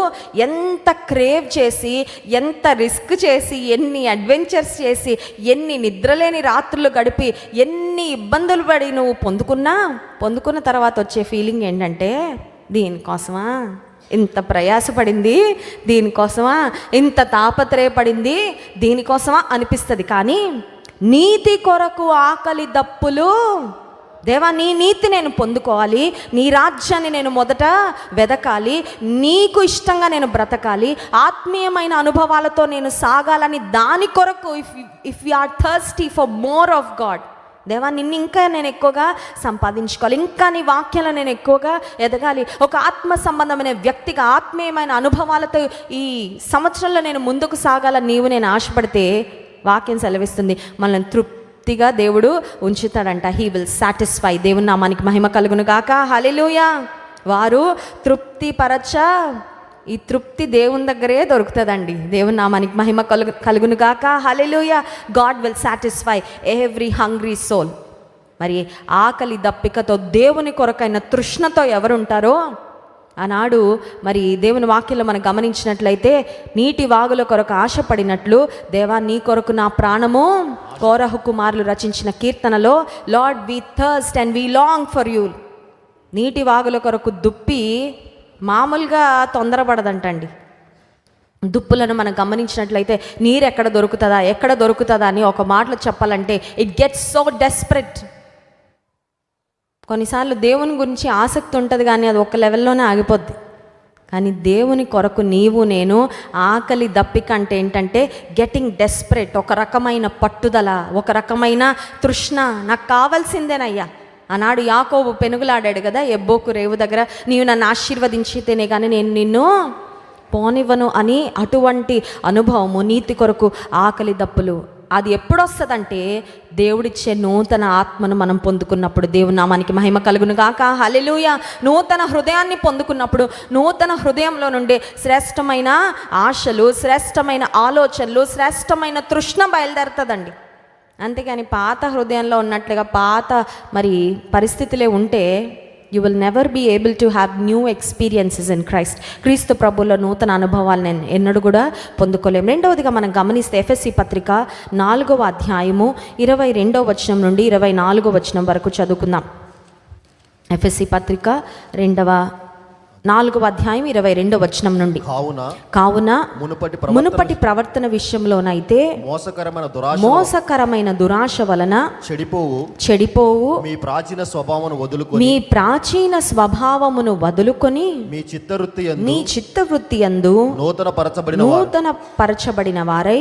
ఎంత క్రేవ్ చేసి, ఎంత రిస్క్ చేసి, ఎన్ని అడ్వెంచర్స్ చేసి, ఎన్ని నిద్రలేని రాత్రులు గడిపి, ఎన్ని ఇబ్బందులు పడి నువ్వు పొందుకున్న తర్వాత వచ్చే ఫీలింగ్ ఏంటంటే, దీనికోసమా ఇంత ప్రయాసపడింది, దీనికోసమా ఇంత తాపత్రయపడింది, దీనికోసమా అనిపిస్తుంది. కానీ నీతి కొరకు ఆకలి దప్పులు, దేవా నీ నీతి నేను పొందుకోవాలి, నీ రాజ్యాన్ని నేను మొదట వెదకాలి, నీకు ఇష్టంగా నేను బ్రతకాలి, ఆత్మీయమైన అనుభవాలతో నేను సాగాలని, దాని కొరకు if you are thirsty for more of God, దేవా నిన్ను ఇంకా నేను ఎక్కువగా సంపాదించుకోవాలి, ఇంకా నీ వాక్యాలను నేను ఎక్కువగా ఎదగాలి, ఒక ఆత్మ సంబంధమైన వ్యక్తిగా ఆత్మీయమైన అనుభవాలతో ఈ సంవత్సరంలో నేను ముందుకు సాగాలని నేను ఆశపడితే, వాక్యం సెలవిస్తుంది మనల్ని తృప్తిగా దేవుడు ఉంచుతాడంట. He will satisfy. దేవుని నామానికి మహిమ కలుగును గాక. హల్లెలూయా. వారు తృప్తిపరచ, ఈ తృప్తి దేవుని దగ్గరే దొరుకుతుందండి. దేవుని నామానికి మహిమ కలుగును గాక. హల్లెలూయా. God will satisfy every hungry soul. మరి ఆకలి దప్పికతో దేవుని కొరకైన తృష్ణతో ఎవరుంటారో, ఆనాడు మరి దేవుని వాక్యంలో మనం గమనించినట్లయితే, నీటి వాగుల కొరకు ఆశపడినట్లు, దేవా నీ కొరకు నా ప్రాణము, కోరహు కుమారులు రచించిన కీర్తనలో, Lord we thirst and we long for you. నీటి వాగుల కొరకు దుప్పి మామూలుగా తొందరపడదంటండి. దుప్పులను మనం గమనించినట్లయితే నీరు ఎక్కడ దొరుకుతుందా అని ఒక మాటలో చెప్పాలంటే, ఇట్ గెట్స్ సో డెస్పరేట్. కొన్నిసార్లు దేవుని గురించి ఆసక్తి ఉంటుంది, కానీ అది ఒక లెవెల్లోనే ఆగిపోద్ది. కానీ దేవుని కొరకు నీవు నేను ఆకలి దప్పిక అంటే ఏంటంటే గెటింగ్ డెస్పరేట్, ఒక రకమైన పట్టుదల, ఒక రకమైన తృష్ణ. నాకు కావాల్సిందేనయ్యా. ఆనాడు యాకోబు పెనుగులాడాడు కదా ఎబ్బోకు రేవు దగ్గర, నీవు నన్ను ఆశీర్వదించితేనే కానీ నేను నిన్ను పోనివ్వను అని. అటువంటి అనుభవము, నీతి కొరకు ఆకలి దప్పులు, అది ఎప్పుడు వస్తుందంటే దేవుడిచ్చే నూతన ఆత్మను మనం పొందుకున్నప్పుడు. దేవుని నామానికి మహిమ కలుగును గాక. హల్లెలూయా. నూతన హృదయాన్ని పొందుకున్నప్పుడు, నూతన హృదయంలో నుండి శ్రేష్టమైన ఆశలు, శ్రేష్టమైన ఆలోచనలు, శ్రేష్టమైన తృష్ణ బయలుదేరుతుందండి. అంతేగాని పాత హృదయంలో ఉన్నట్లుగా పాత మరి పరిస్థితులే ఉంటే you will never be able to have new experiences in Christ. క్రీస్తు ప్రభువులో నూతన అనుభవాలను ఎన్నడూ కూడా పొందుకోలేము. రెండవదిగా మనం గమనిస్తే ఎఫెసీ పత్రిక 4వ అధ్యాయము 22వ వచనం నుండి 24వ వచనం వరకు చదువుకుందాం. ఎఫెసీ పత్రిక 4వ అధ్యాయం 22వ వచనం నుండి, కావున మునుపటి ప్రవర్తన విషయంలోనైతే మోసకరమైన దురాశ వలన చెడిపోవు మీ ప్రాచీన స్వభావమును వదులుకొని మీ చిత్తవృత్తి యందు నూతన పరచబడిన వారై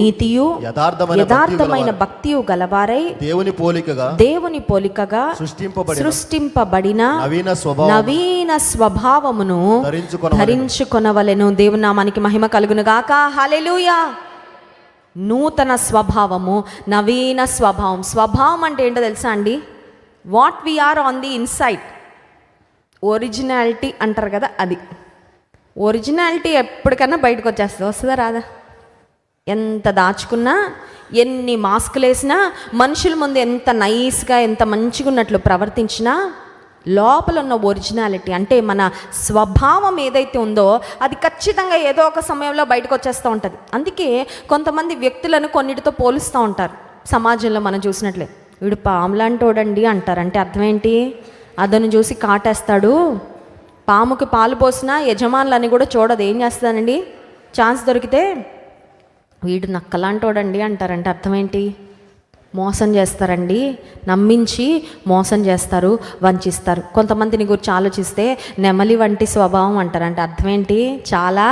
నీతియు యథార్థమైన భక్తియు గలవారై దేవుని పోలికగా సృష్టింపబడిన నవీన స్వభావమును ధరించుకొనవలెను. దేవుని నామానికి మహిమ కలుగును గాక. హల్లెలూయా. నూతన స్వభావము, నవీన స్వభావం. స్వభావం అంటే ఏంటో తెలుసా అండి? What we're on the inside. Originality అంటారు కదా, అది. ఒరిజినాలిటీ ఎప్పటికన్నా బయటకు వచ్చేస్తుంది. వస్తుందా రాదా? ఎంత దాచుకున్నా, ఎన్ని మాస్కులు వేసినా, మనుషుల ముందు ఎంత నైస్గా, ఎంత మంచిగా ఉన్నట్లు ప్రవర్తించినా, లోపల ఉన్న ఒరిజినాలిటీ అంటే మన స్వభావం ఏదైతే ఉందో అది ఖచ్చితంగా ఏదో ఒక సమయంలో బయటకు వచ్చేస్తూ ఉంటుంది. అందుకే కొంతమంది వ్యక్తులను కొన్నిటితో పోలుస్తూ ఉంటారు. సమాజంలో మనం చూసినట్లే, వీడు పాములాంటోడండి అంటారు. అంటే అర్థం ఏంటి? అదను చూసి కాటేస్తాడు. పాముకి పాలు పోసినా యజమానులని కూడా చూడదు. ఏం చేస్తానండి? ఛాన్స్ దొరికితే వీడు నక్కలాంటోడండి అంటారంటే అర్థం ఏంటి? మోసం చేస్తారండి, నమ్మించి మోసం చేస్తారు, వంచిస్తారు. కొంతమందిని గురించి ఆలోచిస్తే నెమలి వంటి స్వభావం అంటారంటే అర్థం ఏంటి? చాలా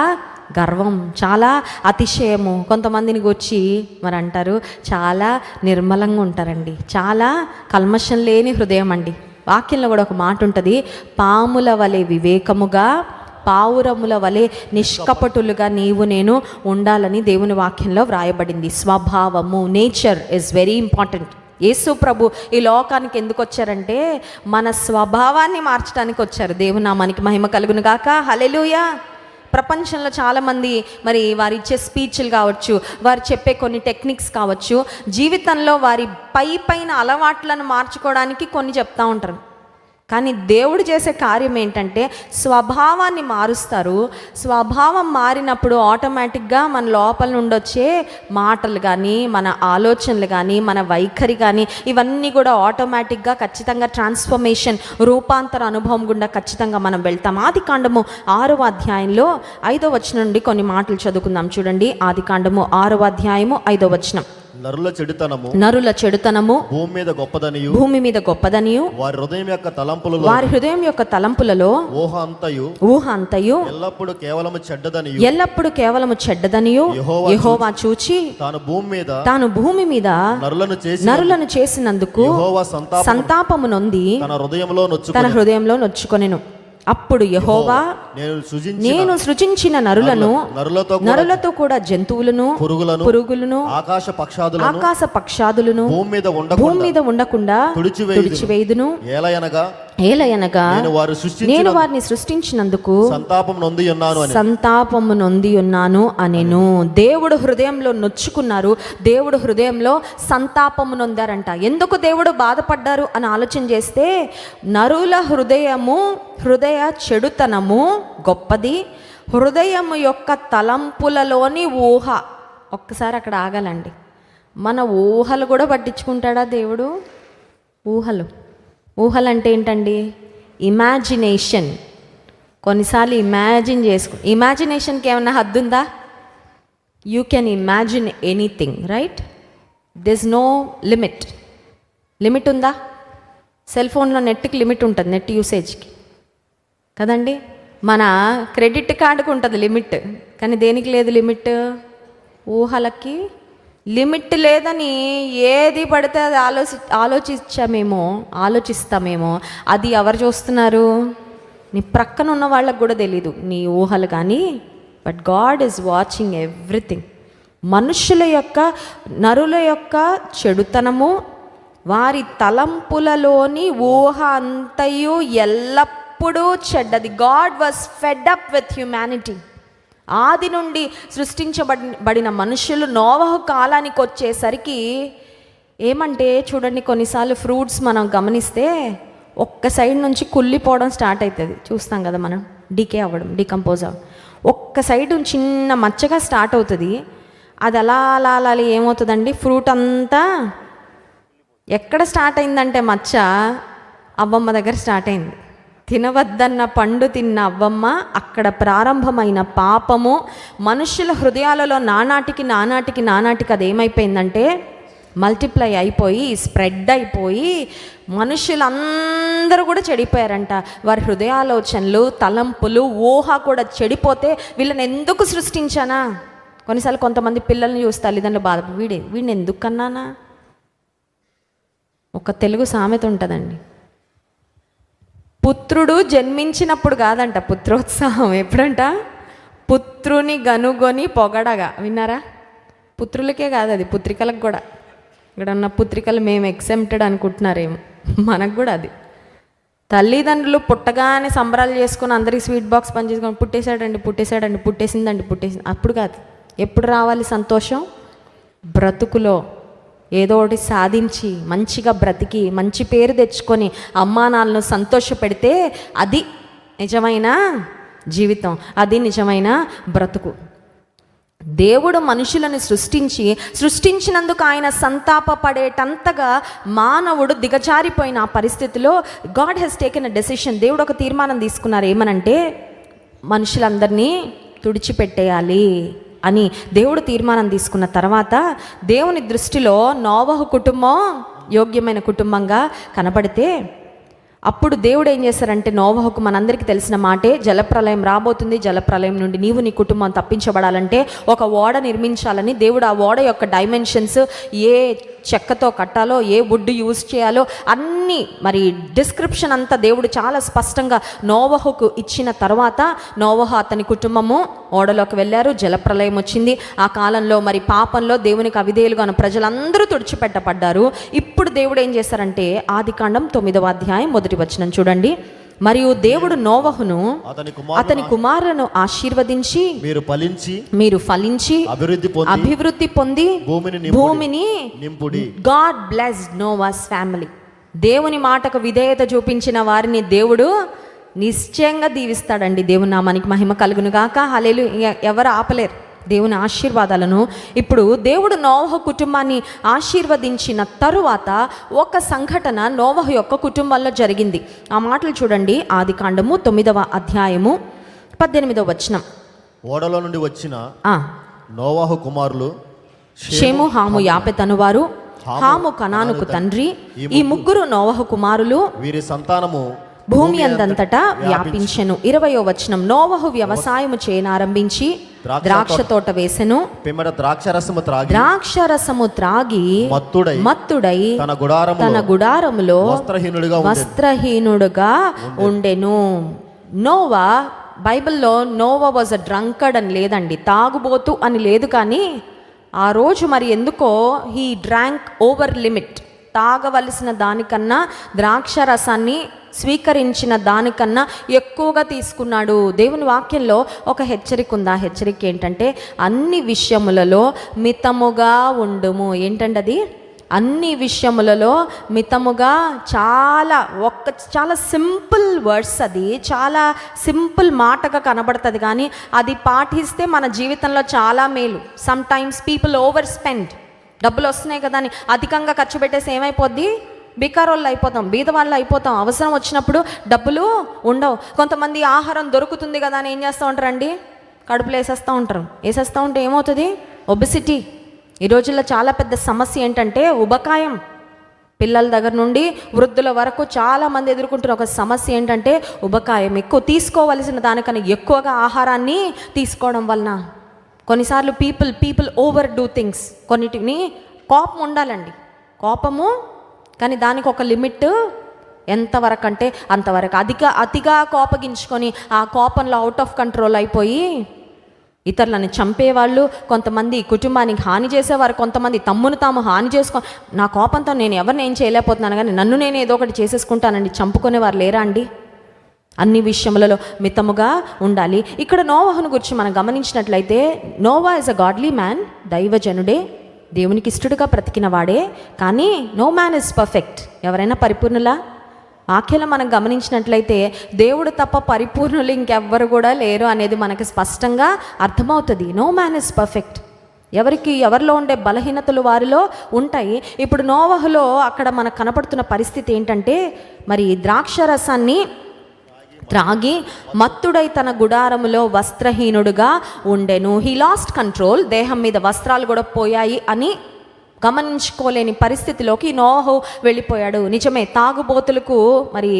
గర్వం, చాలా అతిశయము. కొంతమందిని గురించి మరి అంటారు చాలా నిర్మలంగా ఉంటారండి, చాలా కల్మషం లేని హృదయం అండి. వాక్యంలో కూడా ఒక మాట ఉంటుంది, పాముల వలె వివేకముగా, పావురముల వలె నిష్కపటులుగా నీవు నేను ఉండాలని దేవుని వాక్యంలో వ్రాయబడింది. స్వభావము, నేచర్ ఇస్ వెరీ ఇంపార్టెంట్. యేసు ప్రభు ఈ లోకానికి ఎందుకు వచ్చారంటే మన స్వభావాన్ని మార్చడానికి వచ్చారు. దేవుని నామానికి మహిమ కలుగును గాక. హల్లెలూయా. ప్రపంచంలో చాలామంది మరి వారు ఇచ్చే స్పీచ్లు కావచ్చు, వారు చెప్పే కొన్ని టెక్నిక్స్ కావచ్చు, జీవితంలో వారి పైన అలవాట్లను మార్చుకోవడానికి కొన్ని చెప్తా ఉంటారు. కానీ దేవుడు చేసే కార్యం ఏంటంటే స్వభావాన్ని మారుస్తారు. స్వభావం మారినప్పుడు ఆటోమేటిక్గా మన లోపల నుండి వచ్చే మాటలు కానీ, మన ఆలోచనలు కానీ, మన వైఖరి కానీ, ఇవన్నీ కూడా ఆటోమేటిక్గా ఖచ్చితంగా ట్రాన్స్ఫర్మేషన్, రూపాంతర అనుభవం గుండా ఖచ్చితంగా మనం వెళ్తాం. ఆదికాండము 6వ అధ్యాయంలో 5వ వచనం నుండి కొన్ని మాటలు చదువుకుందాం. చూడండి, ఆదికాండము 6వ అధ్యాయము 5వ వచనం. నరుల చెడుతనము భూమి మీద గొప్పదనియు వారి హృదయం యొక్క తలంపులలో ఊహ అంతయు ఎల్లప్పుడు కేవలము చెడ్డదనియు యెహోవా చూచి తాను భూమి మీద నరులను చేసినందుకు సంతాపము నొంది తన హృదయంలో నొచ్చుకొనెను. అప్పుడు యెహోవా నేను సృజించిన నరులతో కూడా జంతువులను, పురుగులను, ఆకాశ పక్షాదులను భూమి మీద ఉండకుండా తుడిచివేయుదును. ఏలయనగా నేను వారిని సృష్టించినందుకు సంతాపము నొంది ఉన్నాను అనెను. దేవుడు హృదయంలో నొచ్చుకున్నారు, దేవుడు హృదయంలో సంతాపము నొందారంట. ఎందుకు దేవుడు బాధపడ్డారు అని ఆలోచన చేస్తే, నరుల హృదయ చెడుతనము గొప్పది, హృదయము యొక్క తలంపులలోని ఊహ. ఒక్కసారి అక్కడ ఆగాలండి. మన ఊహలు కూడా పట్టించుకుంటాడా దేవుడు? ఊహలు అంటే ఏంటండి? ఇమాజినేషన్. కొన్నిసార్లు ఇమాజినేషన్కి ఏమన్నా హద్దు ఉందా? You can imagine anything, right? This no limit ఉందా? సెల్ ఫోన్లో నెట్కి లిమిట్ ఉంటుంది, నెట్ యూసేజ్కి కదండి. మన క్రెడిట్ కార్డుకు ఉంటుంది లిమిట్, కానీ దేనికి లేదు లిమిట్? ఊహలకి లిమిట్ లేదని ఏది పడితే అది ఆలోచిస్తామేమో. అది ఎవరు చూస్తున్నారు? నీ ప్రక్కన ఉన్న వాళ్ళకు కూడా తెలీదు నీ ఊహలు కానీ, but God is watching everything. నరుల యొక్క చెడుతనము, వారి తలంపులలోని ఊహ అంతయు ఎల్లప్పుడూ చెడ్డది. God was fed up with humanity. ఆది నుండి సృష్టించబడిన మనుషులు నోవహు కాలానికి వచ్చేసరికి ఏమంటే, చూడండి, కొన్నిసార్లు ఫ్రూట్స్ మనం గమనిస్తే ఒక్క సైడ్ నుంచి కుళ్ళిపోవడం స్టార్ట్ అవుతుంది. చూస్తాం కదా మనం, డీకంపోజ్ అవ్వడం. ఒక్క సైడ్ చిన్న మచ్చగా స్టార్ట్ అవుతుంది. అది అలా ఏమవుతుందండి, ఫ్రూట్ అంతా ఎక్కడ స్టార్ట్ అయిందంటే మచ్చ అవ్వమ్మ దగ్గర స్టార్ట్ అయింది. తినవద్దన్న పండు తిన్న అవ్వమ్మ, అక్కడ ప్రారంభమైన పాపము మనుషుల హృదయాలలో నానాటికి అది ఏమైపోయిందంటే మల్టిప్లై అయిపోయి, స్ప్రెడ్ అయిపోయి మనుషులందరూ కూడా చెడిపోయారంట. వారి హృదయాలోచనలు, తలంపులు, ఊహ కూడా చెడిపోతే వీళ్ళని ఎందుకు సృష్టించానా? కొన్నిసార్లు కొంతమంది పిల్లల్ని చూస్తే తల్లిదండ్రులు బాధ, వీడిని ఎందుకు కన్నానా? ఒక తెలుగు సామెత ఉంటుందండి, పుత్రుడు జన్మించినప్పుడు కాదంట పుత్రోత్సాహం, ఎప్పుడంట? పుత్రుని గనుగొని పొగడగా. విన్నారా? పుత్రులకే కాదు, అది పుత్రికలకు కూడా. ఇక్కడ ఉన్న పుత్రికలు మేము ఎక్సెంప్టెడ్ అనుకుంటున్నారేమో, మనకు కూడా అది. తల్లిదండ్రులు పుట్టగానే సంబరాలు చేసుకొని అందరికీ స్వీట్ బాక్స్ పని చేసుకొని పుట్టేసిందండి. అప్పుడు కాదు. ఎప్పుడు రావాలి సంతోషం? బ్రతుకులో ఏదో ఒకటి సాధించి మంచిగా బ్రతికి మంచి పేరు తెచ్చుకొని అమ్మా నాన్నలను సంతోషపెడితే అది నిజమైన జీవితం, అది నిజమైన బ్రతుకు. దేవుడు మనుషులను సృష్టించినందుకు ఆయన సంతాపపడేటంతగా మానవుడు దిగజారిపోయిన ఆ పరిస్థితిలో God he's taken a decision. దేవుడు ఒక తీర్మానం తీసుకున్నారు. ఏమనంటే, మనుషులందరినీ తుడిచిపెట్టేయాలి అని దేవుడు తీర్మానం తీసుకున్న తర్వాత, దేవుని దృష్టిలో నోవహు కుటుంబం యోగ్యమైన కుటుంబంగా కనబడితే, అప్పుడు దేవుడు ఏం చేశారంటే, నోవహుకు మనందరికీ తెలిసిన మాటే, జలప్రలయం రాబోతుంది, జలప్రలయం నుండి నీవు నీ కుటుంబం తప్పించబడాలంటే ఒక ఓడ నిర్మించాలని దేవుడు ఆ ఓడ యొక్క డైమెన్షన్స్, ఏ చెక్కతో కట్టాలో, ఏ వుడ్ యూజ్ చేయాలో అన్నీ మరి డిస్క్రిప్షన్ అంతా దేవుడు చాలా స్పష్టంగా నోవహుకు ఇచ్చిన తర్వాత, నోవహు అతని కుటుంబము ఓడలోకి వెళ్ళారు. జలప్రలయం వచ్చింది. ఆ కాలంలో మరి పాపంలో దేవునికి అవిధేయులుగా ప్రజలందరూ తుడిచిపెట్టబడ్డారు. ఇప్పుడు దేవుడు ఏం చేశారంటే, ఆదికాండం 9వ అధ్యాయం 1వ వచనం చూడండి. మరియు దేవుడు నోవహును అతని కుమారులను ఆశీర్వదించి మీరు ఫలించి అభివృద్ధి పొంది భూమిని నింపుడి. God blessed Noah's family. దేవుని మాటకు విధేయత చూపించిన వారిని దేవుడు నిశ్చయంగా దీవిస్తాడండి. దేవుని నామానికి మహిమ కలుగును గాక. హల్లెలూయా. ఎవరు ఆపలేరు దేవుని ఆశీర్వాదాలను. ఇప్పుడు దేవుడు నోవహు కుటుంబాన్ని ఆశీర్వదించిన తరువాత ఒక సంఘటన నోవహు యొక్క కుటుంబంలో జరిగింది. ఆ మాటలు చూడండి. ఆదికాండము 9వ అధ్యాయము 18వ వచనం. ఓడలో నుండి వచ్చిన నోవహు కుమారులు షేము, హాము, యాపెతు అనువారు. హాము కనానుకు తండ్రి. ఈ ముగ్గురు నోవహు కుమారులు. వీరి సంతానము భూమి అందంతటా వ్యాపించెను. 20వ వచనం. నోవహు వ్యవసాయము చేయనారంభించి ద్రాక్ష తోట వేసెను. ద్రాక్షరసము త్రాగి మత్తుడై తన గుడారములో వస్త్రహీనుడుగా ఉండెను. నోవా, బైబిల్లో నోవా వాజ్ అ డ్రంకర్డ్ అని లేదండి, తాగుబోతు అని లేదు. కానీ ఆ రోజు మరి ఎందుకో హీ డ్రాంక్ ఓవర్ లిమిట్. తాగవలసిన దానికన్నా ద్రాక్ష రసాన్ని స్వీకరించిన దానికన్నా ఎక్కువగా తీసుకున్నాడు. దేవుని వాక్యంలో ఒక హెచ్చరిక ఉంది. ఆ హెచ్చరిక ఏంటంటే అన్ని విషయములలో మితముగా ఉండుము. ఏంటంటే అది అన్ని విషయములలో మితముగా. చాలా సింపుల్ వర్డ్స్, అది చాలా సింపుల్ మాటగా కనబడుతుంది, కానీ అది పాటిస్తే మన జీవితంలో చాలా మేలు. Some times people over spend. డబ్బులు వస్తున్నాయి కదా అని అధికంగా ఖర్చు పెట్టేసి ఏమైపోద్ది? బికారోళ్ళు అయిపోతాం, బీదవాళ్ళు అయిపోతాం. అవసరం వచ్చినప్పుడు డబ్బులు ఉండవు. కొంతమంది ఆహారం దొరుకుతుంది కదా అని ఏం చేస్తూ ఉంటారండి? కడుపులో వేసేస్తూ ఉంటే ఏమవుతుంది? ఒబెసిటీ. ఈ రోజుల్లో చాలా పెద్ద సమస్య ఏంటంటే ఉబకాయం. పిల్లల దగ్గర నుండి వృద్ధుల వరకు చాలామంది ఎదుర్కొంటున్న ఒక సమస్య ఏంటంటే ఉబకాయం. ఎక్కువ తీసుకోవలసిన దానికన్నా ఎక్కువగా ఆహారాన్ని తీసుకోవడం వలన కొన్నిసార్లు పీపుల్ ఓవర్ డూ థింగ్స్. కొన్నిటిని కోపం ఉండాలండి, కోపము, కానీ దానికి ఒక లిమిట్. ఎంతవరకు అంటే అంతవరకు. అతిగా కోపగించుకొని ఆ కోపంలో అవుట్ ఆఫ్ కంట్రోల్ అయిపోయి ఇతరులను చంపేవాళ్ళు, కొంతమంది కుటుంబానికి హాని చేసేవారు, కొంతమంది తమ్మును తాము హాని నా కోపంతో నేను ఎవరిని ఏం చేయలేకపోతున్నాను కానీ నన్ను నేను ఏదో ఒకటి చేసేసుకుంటానండి, చంపుకునేవారు లేరా అండి? అన్ని విషయములలో మితముగా ఉండాలి. ఇక్కడ నోవహును గురించి మనం గమనించినట్లయితే Noah is a godly man. దైవజనుడే, దేవునికి ఇష్టడుగా బ్రతికిన వాడే. కానీ నో మ్యాన్ ఇస్ పర్ఫెక్ట్. ఎవరైనా పరిపూర్ణులా? వాక్యంలో మనం గమనించినట్లయితే దేవుడు తప్ప పరిపూర్ణులు ఇంకెవ్వరు కూడా లేరు అనేది మనకి స్పష్టంగా అర్థమవుతుంది. No man is perfect. ఎవరిలో ఉండే బలహీనతలు వారిలో ఉంటాయి. ఇప్పుడు నోవహులో అక్కడ మనకు కనపడుతున్న పరిస్థితి ఏంటంటే మరి ద్రాక్షరసాన్ని త్రాగి మత్తుడై తన గుడారములో వస్త్రహీనుడుగా ఉండెను. He lost control. దేహం మీద వస్త్రాలు కూడా పోయాయి అని గమనించుకోలేని పరిస్థితిలోకి నోవహు వెళ్ళిపోయాడు. నిజమే, తాగుబోతులకు మరి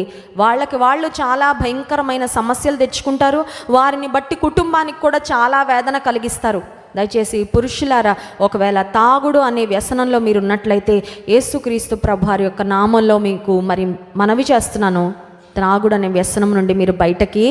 వాళ్ళు చాలా భయంకరమైన సమస్యలు తెచ్చుకుంటారు. వారిని బట్టి కుటుంబానికి కూడా చాలా వేదన కలిగిస్తారు. దయచేసి పురుషులారా, ఒకవేళ తాగుడు అనే వ్యసనంలో మీరు ఉన్నట్లయితే యేసుక్రీస్తు ప్రభువారి యొక్క నామంలో మీకు మరి మనవి చేస్తున్నాను, త్రాగుడు అనే వ్యసనం నుండి మీరు బయటకి.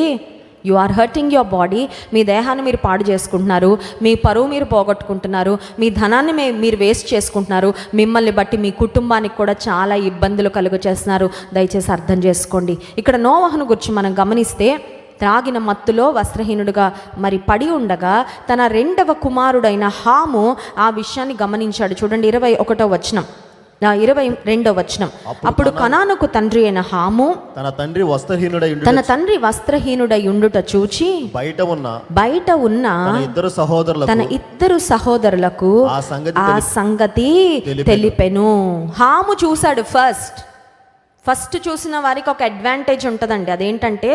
You are hurting your body. మీ దేహాన్ని మీరు పాడు చేసుకుంటున్నారు, మీ పరువు మీరు పోగొట్టుకుంటున్నారు, మీ ధనాన్ని మీరు వేస్ట్ చేసుకుంటున్నారు, మిమ్మల్ని బట్టి మీ కుటుంబానికి కూడా చాలా ఇబ్బందులు కలుగ చేస్తున్నారు. దయచేసి అర్థం చేసుకోండి. ఇక్కడ నోవహును గురించి మనం గమనిస్తే త్రాగిన మత్తులో వస్త్రహీనుడుగా మరి పడి ఉండగా తన రెండవ కుమారుడైన హాము ఆ విషయాన్ని గమనించాడు. చూడండి 21వ వచనం, 22వ వచనం. అప్పుడు కనానుకు తండ్రి అయిన హాము తన తండ్రి వస్త్రహీనుడై ఉండుట చూచి బయట ఉన్న తన ఇద్దరు సహోదరులకు ఆ సంగతి తెలిపెను. హాము చూశాడు. ఫస్ట్ చూసిన వారికి ఒక అడ్వాంటేజ్ ఉంటుందండి. అదేంటంటే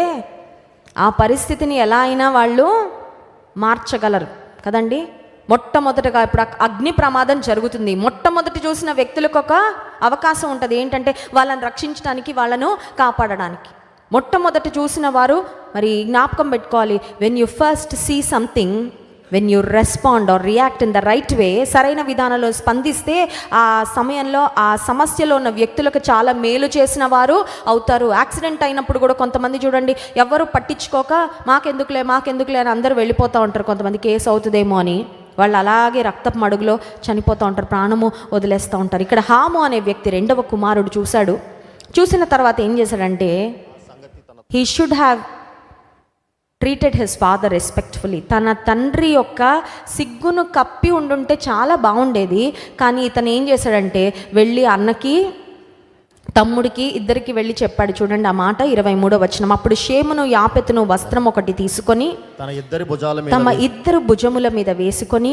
ఆ పరిస్థితిని ఎలా అయినా వాళ్ళు మార్చగలరు కదండి. మొట్టమొదటగా ఇప్పుడు అగ్ని ప్రమాదం జరుగుతుంది. మొట్టమొదటి చూసిన వ్యక్తులకు ఒక అవకాశం ఉంటుంది. ఏంటంటే వాళ్ళని రక్షించడానికి, వాళ్ళను కాపాడడానికి. మొట్టమొదటి చూసిన వారు మరి జ్ఞాపకం పెట్టుకోవాలి, when you first see something, when you respond or react in the right way, సరైన విధానంలో స్పందిస్తే ఆ సమయంలో ఆ సమస్యలో ఉన్న వ్యక్తులకు చాలా మేలు చేసిన వారు అవుతారు. యాక్సిడెంట్ అయినప్పుడు కూడా కొంతమంది చూడండి, ఎవరు పట్టించుకోక మాకెందుకులే అని అందరూ వెళ్ళిపోతూ ఉంటారు. కొంతమంది కేసు అవుతుందేమో అని వాళ్ళు అలాగే రక్తపు మడుగులో చనిపోతూ ఉంటారు, ప్రాణము వదిలేస్తూ ఉంటారు. ఇక్కడ హాము అనే వ్యక్తి రెండవ కుమారుడు చూశాడు. చూసిన తర్వాత ఏం చేశాడంటే he should have treated his father respectfully. తన తండ్రి యొక్క సిగ్గును కప్పి ఉండుంటే చాలా బాగుండేది. కానీ ఇతను ఏం చేశాడంటే వెళ్ళి అన్నకి తమ్ముడికి ఇద్దరికి వెళ్ళి చెప్పాడు. చూడండి ఆ మాట 23వ వచనం. అప్పుడు షేమును యాపెతును వస్త్రం ఒకటి తీసుకొని తమ ఇద్దరు భుజముల మీద వేసుకొని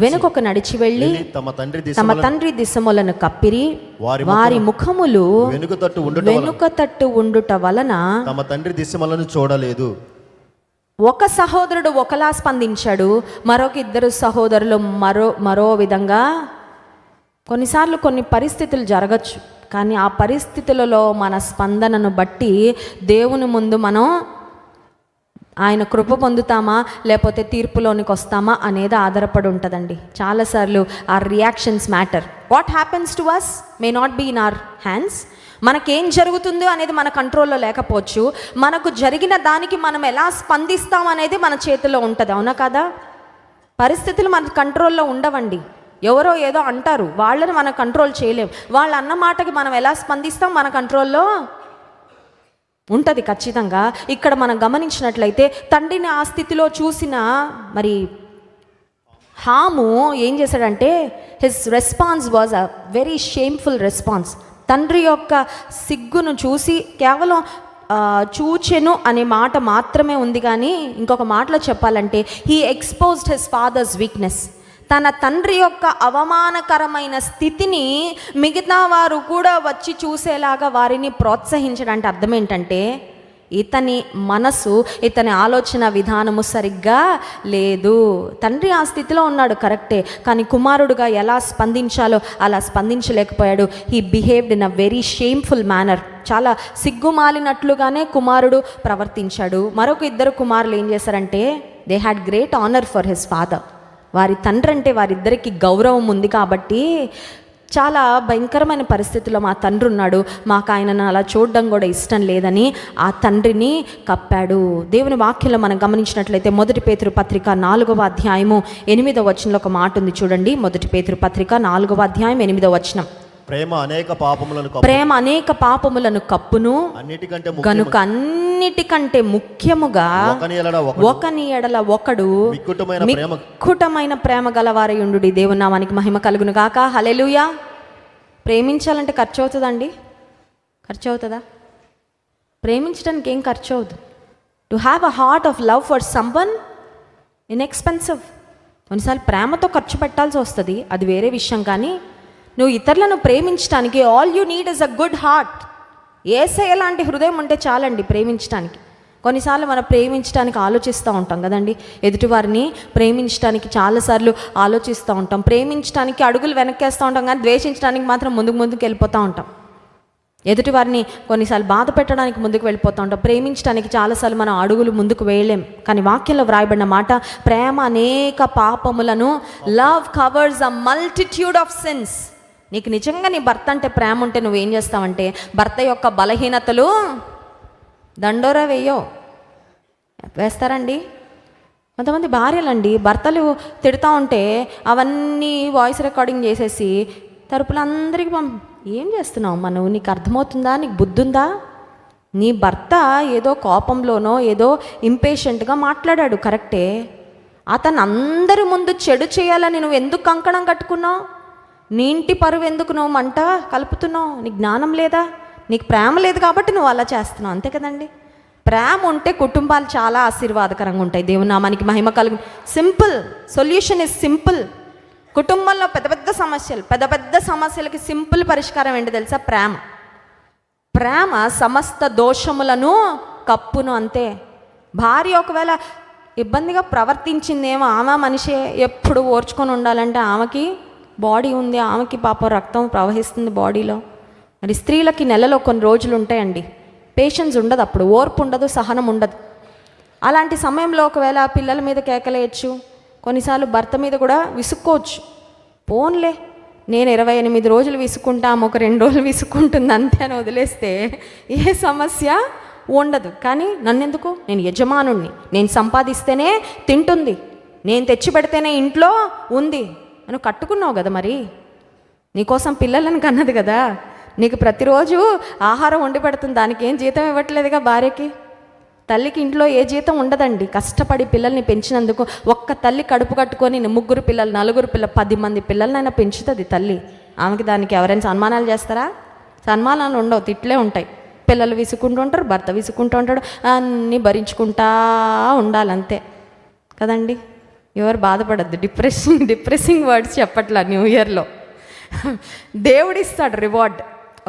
వెనుకొక నడిచి వెళ్ళి తమ తండ్రి దిశములను కప్పిరి. వారి ముఖములు వెనుక తట్టు ఉండుట వలన తమ తండ్రి దిశములను చూడలేదు. ఒక సహోదరుడు ఒకలా స్పందించాడు, మరొక ఇద్దరు సహోదరులు మరో విధంగా. కొన్నిసార్లు కొన్ని పరిస్థితులు జరగచ్చు, కానీ ఆ పరిస్థితులలో మన స్పందనను బట్టి దేవుని ముందు మనం ఆయన కృప పొందుతామా లేకపోతే తీర్పులోనికి వస్తామా అనేది ఆధారపడి ఉంటుందండి. చాలాసార్లు ఆ reactions matter. What happens to us may not be in our hands. మనకేం జరుగుతుందో అనేది మన కంట్రోల్లో లేకపోవచ్చు. మనకు జరిగిన దానికి మనం ఎలా స్పందిస్తాం అనేది మన చేతిలో ఉంటుంది. అవునా కదా? పరిస్థితులు మన కంట్రోల్లో ఉండవండి. ఎవరో ఏదో అంటారు, వాళ్ళని మనం కంట్రోల్ చేయలేం. వాళ్ళు అన్న మాటకి మనం ఎలా స్పందిస్తాం మన కంట్రోల్లో ఉంటుంది ఖచ్చితంగా. ఇక్కడ మనం గమనించినట్లయితే తండ్రిని ఆ స్థితిలో చూసిన మరి హాము ఏం చేశాడంటే his response was a very shameful response. తండ్రి యొక్క సిగ్గును చూసి కేవలం చూచెను అనే మాట మాత్రమే ఉంది, కానీ ఇంకొక మాటలో చెప్పాలంటే he exposed his father's weakness. తన తండ్రి యొక్క అవమానకరమైన స్థితిని మిగతా వారు కూడా వచ్చి చూసేలాగా వారిని ప్రోత్సహించడానికి అర్థం ఏంటంటే ఇతని మనసు, ఇతని ఆలోచన విధానము సరిగ్గా లేదు. తండ్రి ఆ స్థితిలో ఉన్నాడు కరెక్టే, కానీ కుమారుడుగా ఎలా స్పందించాలో అలా స్పందించలేకపోయాడు. He behaved in a very shameful manner. చాలా సిగ్గుమాలినట్లుగానే కుమారుడు ప్రవర్తించాడు. మరొక ఇద్దరు కుమారులు ఏం చేశారంటే they had great honour for his father. వారి తండ్రి అంటే వారిద్దరికి గౌరవం ఉంది కాబట్టి చాలా భయంకరమైన పరిస్థితుల్లో మా తండ్రి ఉన్నాడు, మాకు ఆయనను అలా చూడడం కూడా ఇష్టం లేదని ఆ తండ్రిని కప్పాడు. దేవుని వాక్యంలో మనం గమనించినట్లయితే 1 పేతురు పత్రిక 4వ అధ్యాయము 8వ వచనంలో ఒక మాట ఉంది చూడండి. 1 పేతురు పత్రిక 4వ అధ్యాయం 8వ వచనం. ప్రేమ అనేక పాపములను కప్పును గనుక అన్నిటికంటే ముఖ్యముగా ఒకని ఎడల ఒకడు మిక్కుటమైన ప్రేమ గలవారై ఉండు. దేవుని నామానికి మహిమ కలుగును గాక. హల్లెలూయా. ప్రేమించాలంటే ఖర్చు అవుతుందండి? ఖర్చు అవుతుందా? ప్రేమించడానికి ఏం ఖర్చు అవుతుంది. To have a heart of love for someone inexpensive. కొన్నిసార్లు ప్రేమతో ఖర్చు పెట్టాల్సి వస్తుంది, అది వేరే విషయం. కానీ నువ్వు ఇతరులను ప్రేమించడానికి all you need is a good heart. యేసయ్య లాంటి హృదయం ఉంటే చాలండి ప్రేమించడానికి. కొన్నిసార్లు మనం ప్రేమించడానికి ఆలోచిస్తూ ఉంటాం కదండి, ఎదుటివారిని ప్రేమించడానికి చాలాసార్లు ఆలోచిస్తూ ఉంటాం. ప్రేమించడానికి అడుగులు వెనక్కేస్తూ ఉంటాం, కానీ ద్వేషించడానికి మాత్రం ముందుకు వెళ్ళిపోతూ ఉంటాం. ఎదుటివారిని కొన్నిసార్లు బాధ పెట్టడానికి ముందుకు వెళ్ళిపోతూ ఉంటాం. ప్రేమించడానికి చాలాసార్లు మనం అడుగులు ముందుకు వేయలేం. కానీ వాక్యంలో వ్రాయబడిన మాట ప్రేమ అనేక పాపములను, love covers a multitude of since. నీకు నిజంగా నీ భర్త అంటే ప్రేమ ఉంటే నువ్వేం చేస్తావంటే భర్త యొక్క బలహీనతలు దండోరా వేస్తారండి. కొంతమంది భార్యలండి భర్తలు తిడుతూ ఉంటే అవన్నీ వాయిస్ రికార్డింగ్ చేసేసి తరపులందరికీ ఏం చేస్తున్నావు మనం, నీకు అర్థమవుతుందా, నీకు బుద్ధి ఉందా? నీ భర్త ఏదో కోపంలోనో ఏదో ఇంపేషెంట్గా మాట్లాడాడు కరెక్టే, అతను అందరి ముందు చెడు చేయాలని నువ్వు ఎందుకు కంకణం కట్టుకున్నావు? నీ ఇంటి పరువు ఎందుకు నువ్వు మంట కలుపుతున్నావు? నీకు జ్ఞానం లేదా? నీకు ప్రేమ లేదు కాబట్టి నువ్వు అలా చేస్తున్నావు, అంతే కదండి. ప్రేమ ఉంటే కుటుంబాలు చాలా ఆశీర్వాదకరంగా ఉంటాయి. దేవుని నామానికి మహిమ కలుగు. Simple solution is simple. కుటుంబంలో పెద్ద పెద్ద సమస్యలకి సింపుల్ పరిష్కారం ఏంటి తెలుసా? ప్రేమ సమస్త దోషములను కప్పును, అంతే. భార్య ఒకవేళ ఇబ్బందిగా ప్రవర్తించిందేమో, ఆమె మనిషే ఎప్పుడు ఓర్చుకొని ఉండాలంటే ఆమెకి బాడీ ఉంది, ఆమెకి పాపం రక్తం ప్రవహిస్తుంది బాడీలో. మరి స్త్రీలకి నెలలో కొన్ని రోజులు ఉంటాయండి, పేషెన్స్ ఉండదు, అప్పుడు ఓర్పు ఉండదు, సహనం ఉండదు. అలాంటి సమయంలో ఒకవేళ పిల్లల మీద కేకలేయచ్చు, కొన్నిసార్లు భర్త మీద కూడా విసుక్కోవచ్చు. పోన్లే నేను 28 రోజులు విసుక్కుంటాము, ఒక 2 రోజులు విసుక్కుంటుంది అంతే అని వదిలేస్తే ఏ సమస్య ఉండదు. కానీ నన్నెందుకు, నేను యజమానుణ్ణి, నేను సంపాదిస్తేనే తింటుంది, నేను తెచ్చి పెడితేనే ఇంట్లో ఉంది. నువ్వు కట్టుకున్నావు కదా, మరి నీకోసం పిల్లలను కన్నది కదా, నీకు ప్రతిరోజు ఆహారం వండి పెడుతుంది, దానికి ఏం జీతం ఇవ్వట్లేదుగా భార్యకి. తల్లికి ఇంట్లో ఏ జీతం ఉండదండి. కష్టపడి పిల్లల్ని పెంచినందుకు ఒక్క తల్లి కడుపు కట్టుకొని 3 పిల్లలు 4 పిల్లలు 10 మంది పిల్లలనైనా పెంచుతుంది తల్లి. ఆమెకి దానికి ఎవరైనా సన్మానాలు చేస్తారా? సన్మానాలు ఉండవు, తిట్లే ఉంటాయి. పిల్లలు విసుకుంటూ ఉంటారు, భర్త విసుకుంటూ ఉంటాడు, అన్నీ భరించుకుంటా ఉండాలంతే కదండి. ఎవరు బాధపడద్దు. డిప్రెసింగ్ వర్డ్స్ చెప్పట్లా న్యూ ఇయర్లో. దేవుడిస్తాడు రివార్డ్.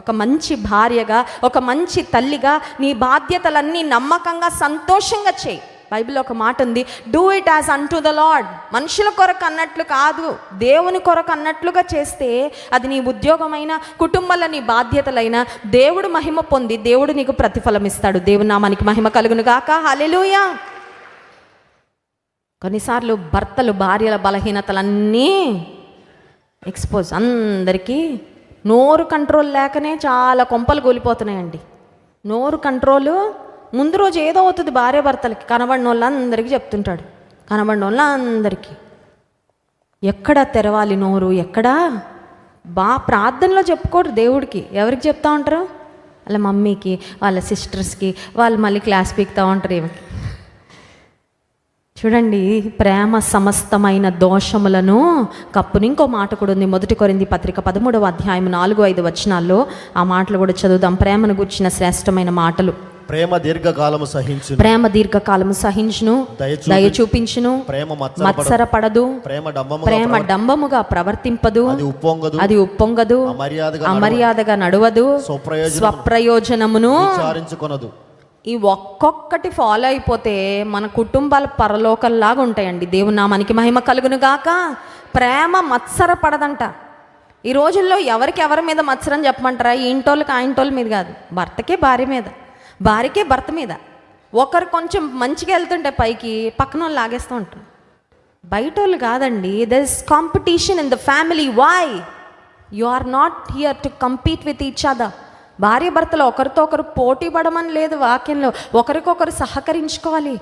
ఒక మంచి భార్యగా, ఒక మంచి తల్లిగా నీ బాధ్యతలన్నీ నమ్మకంగా సంతోషంగా చేయి. బైబిల్లో ఒక మాట ఉంది, do it as unto the lord. మనుషుల కొరకు అన్నట్లు కాదు, దేవుని కొరకు అన్నట్లుగా చేస్తే అది నీ ఉద్యోగమైన, కుటుంబంలో నీ బాధ్యతలైన దేవుడు మహిమ పొంది దేవుడు నీకు ప్రతిఫలం ఇస్తాడు. దేవుని నామానికి మహిమ కలుగును గాక. హల్లెలూయా. కొన్నిసార్లు భర్తలు భార్యల బలహీనతలన్నీ ఎక్స్పోజ్, అందరికీ నోరు కంట్రోల్ లేకనే చాలా కొంపలు కూలిపోతున్నాయండి. నోరు కంట్రోలు ముందు రోజు ఏదో అవుతుంది భార్య భర్తలకి, కనబడిన వాళ్ళందరికీ చెప్తుంటాడు, కనబడిన వాళ్ళందరికీ. ఎక్కడ తెరవాలి నోరు? ఎక్కడ ప్రార్థనలో చెప్పుకోరు దేవుడికి. ఎవరికి చెప్తా ఉంటారు? వాళ్ళ మమ్మీకి, వాళ్ళ సిస్టర్స్కి. వాళ్ళు మళ్ళీ క్లాస్ పీకుతూ ఉంటారు ఏమికి. చూడండి, ప్రేమ సమస్తమైన దోషములను కప్పుని. ఇంకో మాట కూడా ఉంది, 1 కొరింథీ పత్రిక 13వ అధ్యాయం 4-5 వచనాల్లో. ఆ మాటలు కూడా చదువుదాం. ప్రేమను గుర్చిన శ్రేష్టమైన మాటలు. ప్రేమ దీర్ఘకాలము సహించును, ప్రేమ దీర్ఘకాలము సహించును, దయ చూపించును, ప్రేమ మత్సరపడదు, ప్రేమ డంబముగా ప్రవర్తింపదు, అది ఉప్పొంగదు, అమర్యాదగా నడవదు, స్వప్రయోజనమును విచారించుకొనదు. ఈ ఒక్కొక్కటి ఫాలో అయిపోతే మన కుటుంబాలు పరలోకంలాగా ఉంటాయండి. దేవుని నామానికి మహిమ కలుగును గాక. ప్రేమ మత్సరపడదంట. ఈ రోజుల్లో ఎవరి మీద మత్సరం చెప్పమంటారా? ఈ ఇంటోళ్ళకి ఆ ఇంటోళ్ళ మీద కాదు, భర్తకే భార్య మీద, భార్యకే భర్త మీద. ఒకరు కొంచెం మంచిగా వెళ్తుంటే పైకి, పక్కన వాళ్ళు లాగేస్తూ ఉంటారు. బయట వాళ్ళు కాదండి. There is competition in the family. Why? You are not here to compete with each other. భార్య భర్తలు ఒకరితో ఒకరు పోటీ పడమని లేదు వాక్యంలో. ఒకరికొకరు సహకరించుకోవాలి.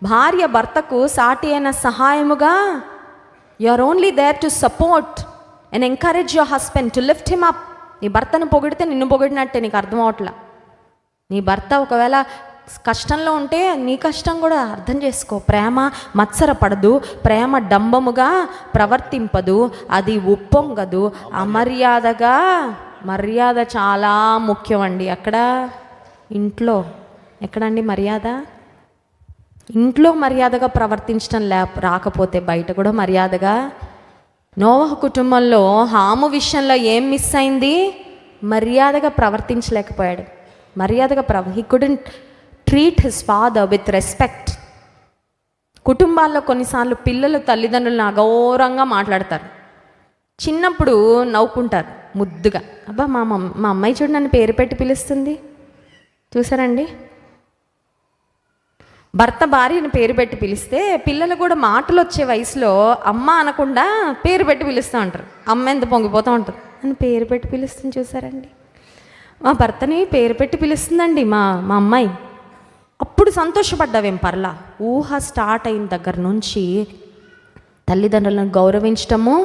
భార్య భర్తకు సాటి అయిన సహాయముగా, you are only there to support and encourage your husband, to lift him up. నీ భర్తను పొగిడితే నిన్ను పొగిడినట్టే. నీకు అర్థం అవట్లా. నీ భర్త ఒకవేళ కష్టంలో ఉంటే నీ కష్టం కూడా అర్థం చేసుకో. ప్రేమ మత్సరపడదు, ప్రేమ డంబముగా ప్రవర్తింపదు, అది ఉప్పొంగదు, అమర్యాదగా. మర్యాద చాలా ముఖ్యం అండి. అక్కడ ఇంట్లో ఎక్కడండి మర్యాద? ఇంట్లో మర్యాదగా ప్రవర్తించడం రాకపోతే బయట కూడా మర్యాదగా. నోవహు కుటుంబంలో హాము విషయంలో ఏం మిస్ అయింది? మర్యాదగా ప్రవర్తించలేకపోయాడు. He couldn't treat his father with respect. కుటుంబాల్లో కొన్నిసార్లు పిల్లలు తల్లిదండ్రులను అఘోరంగా మాట్లాడతారు. చిన్నప్పుడు నవ్వుకుంటారు ముద్దుగా, అబ్బా మా అమ్మాయి చూడు నన్ను పేరు పెట్టి పిలుస్తుంది, చూసారండి. భర్త భార్యను పేరు పెట్టి పిలిస్తే పిల్లలు కూడా మాటలు వచ్చే వయసులో అమ్మ అనకుండా పేరు పెట్టి పిలుస్తూ ఉంటారు. అమ్మ ఎంత పొంగిపోతూ ఉంటుంది, నన్ను పేరు పెట్టి పిలుస్తుంది చూసారండి. మా భర్తని పేరు పెట్టి పిలుస్తుందండి మా అమ్మాయి. అప్పుడు సంతోషపడ్డావేం పర్లా. ఊహ స్టార్ట్ అయిన దగ్గర నుంచి తల్లిదండ్రులను గౌరవించటము,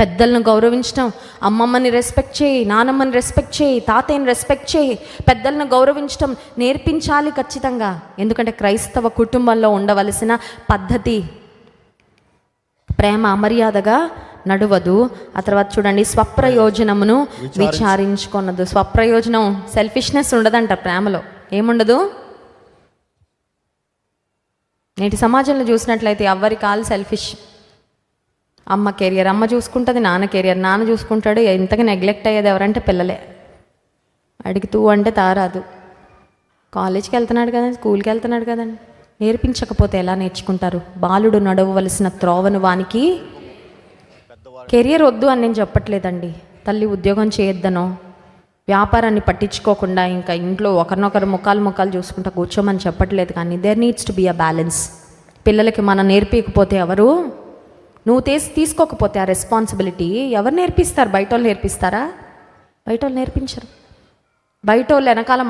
పెద్దలను గౌరవించటం, అమ్మమ్మని రెస్పెక్ట్ చేయి, నానమ్మని రెస్పెక్ట్ చేయి, తాతయ్యని రెస్పెక్ట్ చేయి, పెద్దలను గౌరవించటం నేర్పించాలి ఖచ్చితంగా. ఎందుకంటే క్రైస్తవ కుటుంబంలో ఉండవలసిన పద్ధతి. ప్రేమ అమర్యాదగా నడువదు. ఆ తర్వాత చూడండి, స్వప్రయోజనమును విచారించుకొనదు. స్వప్రయోజనం, సెల్ఫిష్నెస్ ఉండదంట ప్రేమలో. ఏముండదు? నేటి సమాజంలో చూసినట్లయితే ఎవరి కాలు సెల్ఫిష్. అమ్మ కెరియర్ అమ్మ చూసుకుంటుంది, నాన్న కెరియర్ నాన్న చూసుకుంటాడు. ఇంతగా నెగ్లెక్ట్ అయ్యేది ఎవరంటే పిల్లలే. అడుగుతూ అంటే తారాదు. కాలేజ్కి వెళ్తున్నాడు కదా, స్కూల్కి వెళ్తున్నాడు కదండి, నేర్పించకపోతే ఎలా నేర్చుకుంటారు? బాలుడు నడవవలసిన త్రోవను వానికి. కెరియర్ వద్దు అని నేను చెప్పట్లేదండి. తల్లి ఉద్యోగం చేయొద్దనో, వ్యాపారాన్ని పట్టించుకోకుండా ఇంకా ఇంట్లో ఒకరినొకరు ముఖాలు చూసుకుంటా కూర్చోమని చెప్పట్లేదు. కానీ there needs to be a balance. పిల్లలకి మనం నేర్పించకపోతే ఎవరు? నువ్వు తీసుకోకపోతే ఆ రెస్పాన్సిబిలిటీ ఎవరు నేర్పిస్తారు? బయట వాళ్ళు నేర్పిస్తారా? బయట వాళ్ళు నేర్పించరు. బయట వాళ్ళు వెనకాల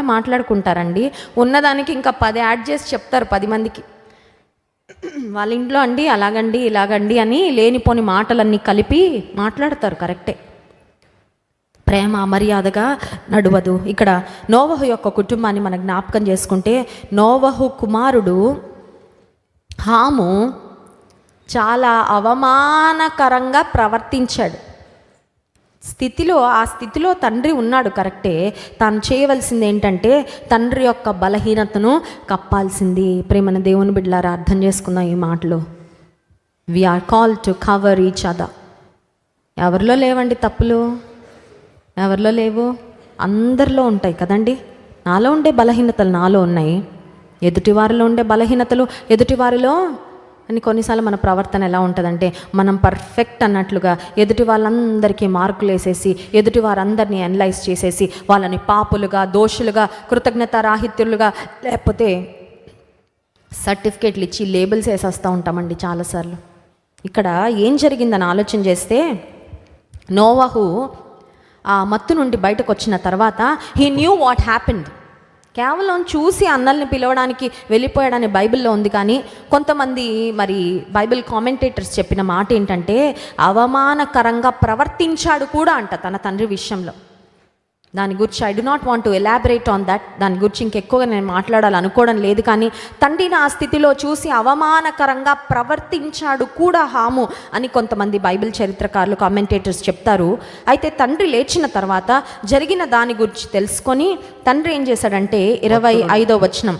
మాట్లాడుకుంటారండి. ఉన్నదానికి ఇంకా 10 యాడ్ చేసి చెప్తారు 10 మందికి. వాళ్ళ ఇంట్లో అండి అలాగండి ఇలాగండి అని లేనిపోని మాటలన్నీ కలిపి మాట్లాడతారు. కరెక్టే. ప్రేమ మర్యాదగా నడవదు. ఇక్కడ నోవహు యొక్క కుటుంబాన్ని మనం జ్ఞాపకం చేసుకుంటే, నోవహు కుమారుడు హాము చాలా అవమానకరంగా ప్రవర్తించాడు. ఆ స్థితిలో తండ్రి ఉన్నాడు కరెక్టే. తాను చేయవలసింది ఏంటంటే తండ్రి యొక్క బలహీనతను కప్పాల్సింది. ప్రేమన దేవుని బిడ్డలారా, అర్థం చేసుకుందాం ఈ మాటలు. We're call to cover each other. ఎవరిలో లేవండి తప్పులు? ఎవరిలో లేవు? అందరిలో ఉంటాయి కదండి. నాలో ఉండే బలహీనతలు నాలో ఉన్నాయి, ఎదుటివారిలో ఉండే బలహీనతలు ఎదుటివారిలో. అని కొన్నిసార్లు మన ప్రవర్తన ఎలా ఉంటుందంటే, మనం పర్ఫెక్ట్ అన్నట్లుగా ఎదుటి వాళ్ళందరికీ మార్కులు వేసేసి, ఎదుటి వారందరినీ అనలైజ్ చేసేసి, వాళ్ళని పాపులుగా, దోషులుగా, కృతజ్ఞతారాహిత్యులుగా, లేకపోతే సర్టిఫికేట్లు ఇచ్చి లేబుల్స్ వేసేస్తూ ఉంటామండి చాలాసార్లు. ఇక్కడ ఏం జరిగిందని ఆలోచన చేస్తే, నోవహు ఆ మత్తు నుండి బయటకు వచ్చిన తర్వాత హీ న్యూ వాట్ హ్యాపెండ్. కేవలం చూసి అన్నల్ని పిలవడానికి వెళ్ళిపోయాడని బైబిల్లో ఉంది. కానీ కొంతమంది మరి బైబిల్ కామెంటేటర్స్ చెప్పిన మాట ఏంటంటే, అవమానకరంగా ప్రవర్తించాడు కూడా అంట తన తండ్రి విషయంలో. దాని గురించి I do not want to elaborate on that. దాని గురించి ఇంకెక్కువగా నేను మాట్లాడాలనుకోవడం లేదు. కానీ తండ్రిని ఆ స్థితిలో చూసి అవమానకరంగా ప్రవర్తించాడు కూడా హాము అని కొంతమంది బైబిల్ చరిత్రకారులు, కామెంటేటర్స్ చెప్తారు. అయితే తండ్రి లేచిన తర్వాత జరిగిన దాని గురించి తెలుసుకొని తండ్రి ఏం చేశాడంటే 25వ వచనం,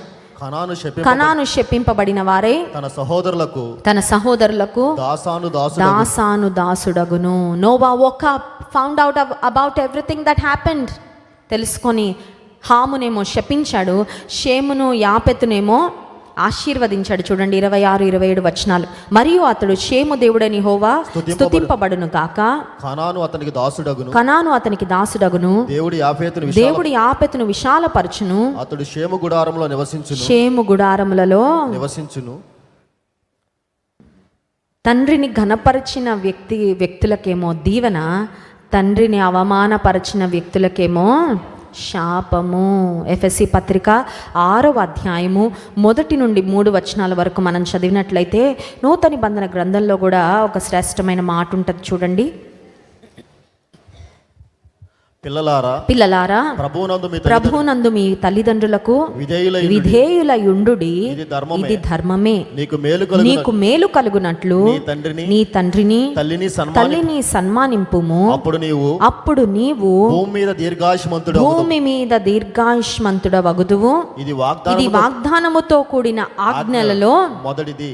కనాను శపింపబడిన వారే తన సహోదరులకు దాసాను దాసుడగును. Noah found out about everything that happened. తెలుసుకొని హామునేమో శపించాడు, షేమును యాపెతునేమో ఆశీర్వదించాడు. చూడండి 26, 27 వచనాలు. మరియు అతడు షేము దేవుడని యెహోవా స్తుతింపబడును గాక, కనాను అతనికి దాసుడగును, దేవుడు యాపెతును విశాలపరచును, అతడు షేము గుడారములో షేము గుడారములలో నివసించును. తండ్రిని ఘనపరిచిన వ్యక్తులకేమో దీవెన, తండ్రిని అవమానపరిచిన వ్యక్తులకేమో శాపము. ఎఫెసీ పత్రిక 6వ అధ్యాయము 1 నుండి 3 వచనాల వరకు మనం చదివినట్లయితే నూతన నిబంధన గ్రంథంలో కూడా ఒక శ్రేష్టమైన మాట ఉంటుంది. చూడండి, పిల్లలారా ప్రభువునందు మీ తల్లిదండ్రులకు విధేయులయుండుడి, ఇది ధర్మమే. నీకు మేలు కలుగునట్లు నీ తండ్రిని తల్లిని సన్మానింపుము, అప్పుడు నీవు భూమి మీద దీర్ఘాయుష్మంతుడవగుదువు. ఇది వాగ్దానముతో కూడిన ఆజ్ఞలలో మొదటిది.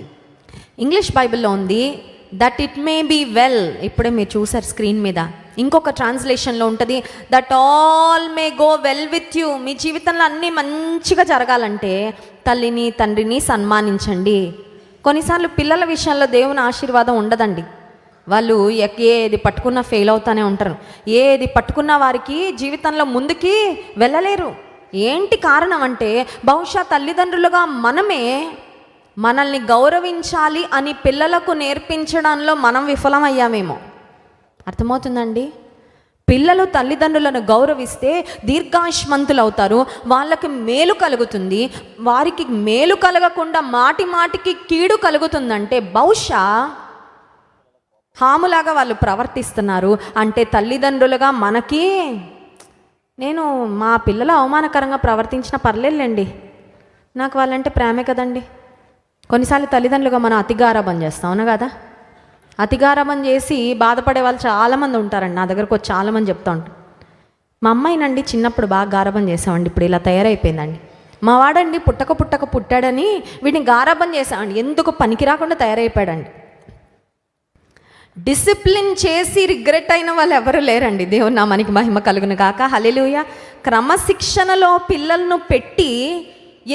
ఇంగ్లీష్ బైబిల్లో ఉంది that it may be well. ఇప్పుడే మీరు చూసారు స్క్రీన్ మీద. ఇంకొక ట్రాన్స్లేషన్లో ఉంటుంది that all may go well with you. మీ జీవితంలో అన్నీ మంచిగా జరగాలంటే తల్లిని తండ్రిని సన్మానించండి. కొన్నిసార్లు పిల్లల విషయంలో దేవుని ఆశీర్వాదం ఉండదండి. వాళ్ళు ఏది పట్టుకున్నా ఫెయిల్ అవుతానే ఉంటారు. ఏది పట్టుకున్న వారికి జీవితంలో ముందుకి వెళ్ళలేరు. ఏంటి కారణం అంటే, బహుశా తల్లిదండ్రులుగా మనల్ని గౌరవించాలి అని పిల్లలకు నేర్పించడంలో మనం విఫలమయ్యామేమో. అర్థమవుతుందండి? పిల్లలు తల్లిదండ్రులను గౌరవిస్తే దీర్ఘాయుష్మంతులు అవుతారు, వాళ్ళకి మేలు కలుగుతుంది. వారికి మేలు కలగకుండా మాటికి కీడు కలుగుతుందంటే బహుశా హాములాగా వాళ్ళు ప్రవర్తిస్తున్నారు. అంటే తల్లిదండ్రులుగా మనకి, నేను మా పిల్లలు అవమానకరంగా ప్రవర్తించిన పర్లేదులేండి, నాకు వాళ్ళంటే ప్రేమే కదండి. కొన్నిసార్లు తల్లిదండ్రులుగా మనం అతిగారాబం చేస్తాం, అవునా కదా? అతిగారాబం చేసి బాధపడే వాళ్ళు చాలామంది ఉంటారండి. నా దగ్గరకు వచ్చి చాలామంది చెప్తా ఉంటారు, మా అమ్మాయినండి చిన్నప్పుడు బాగా గారాబం చేసామండి, ఇప్పుడు ఇలా తయారైపోయిందండి. మా వాడండి పుట్టక పుట్టాడని వీడిని గారాబం చేసామండి, ఎందుకు పనికి రాకుండా తయారైపోయాడండి. డిసిప్లిన్ చేసి రిగ్రెట్ అయిన వాళ్ళు ఎవరు లేరండి. దేవుని నామానికి మహిమ కలుగును గాక. హల్లెలూయా. క్రమశిక్షణలో పిల్లలను పెట్టి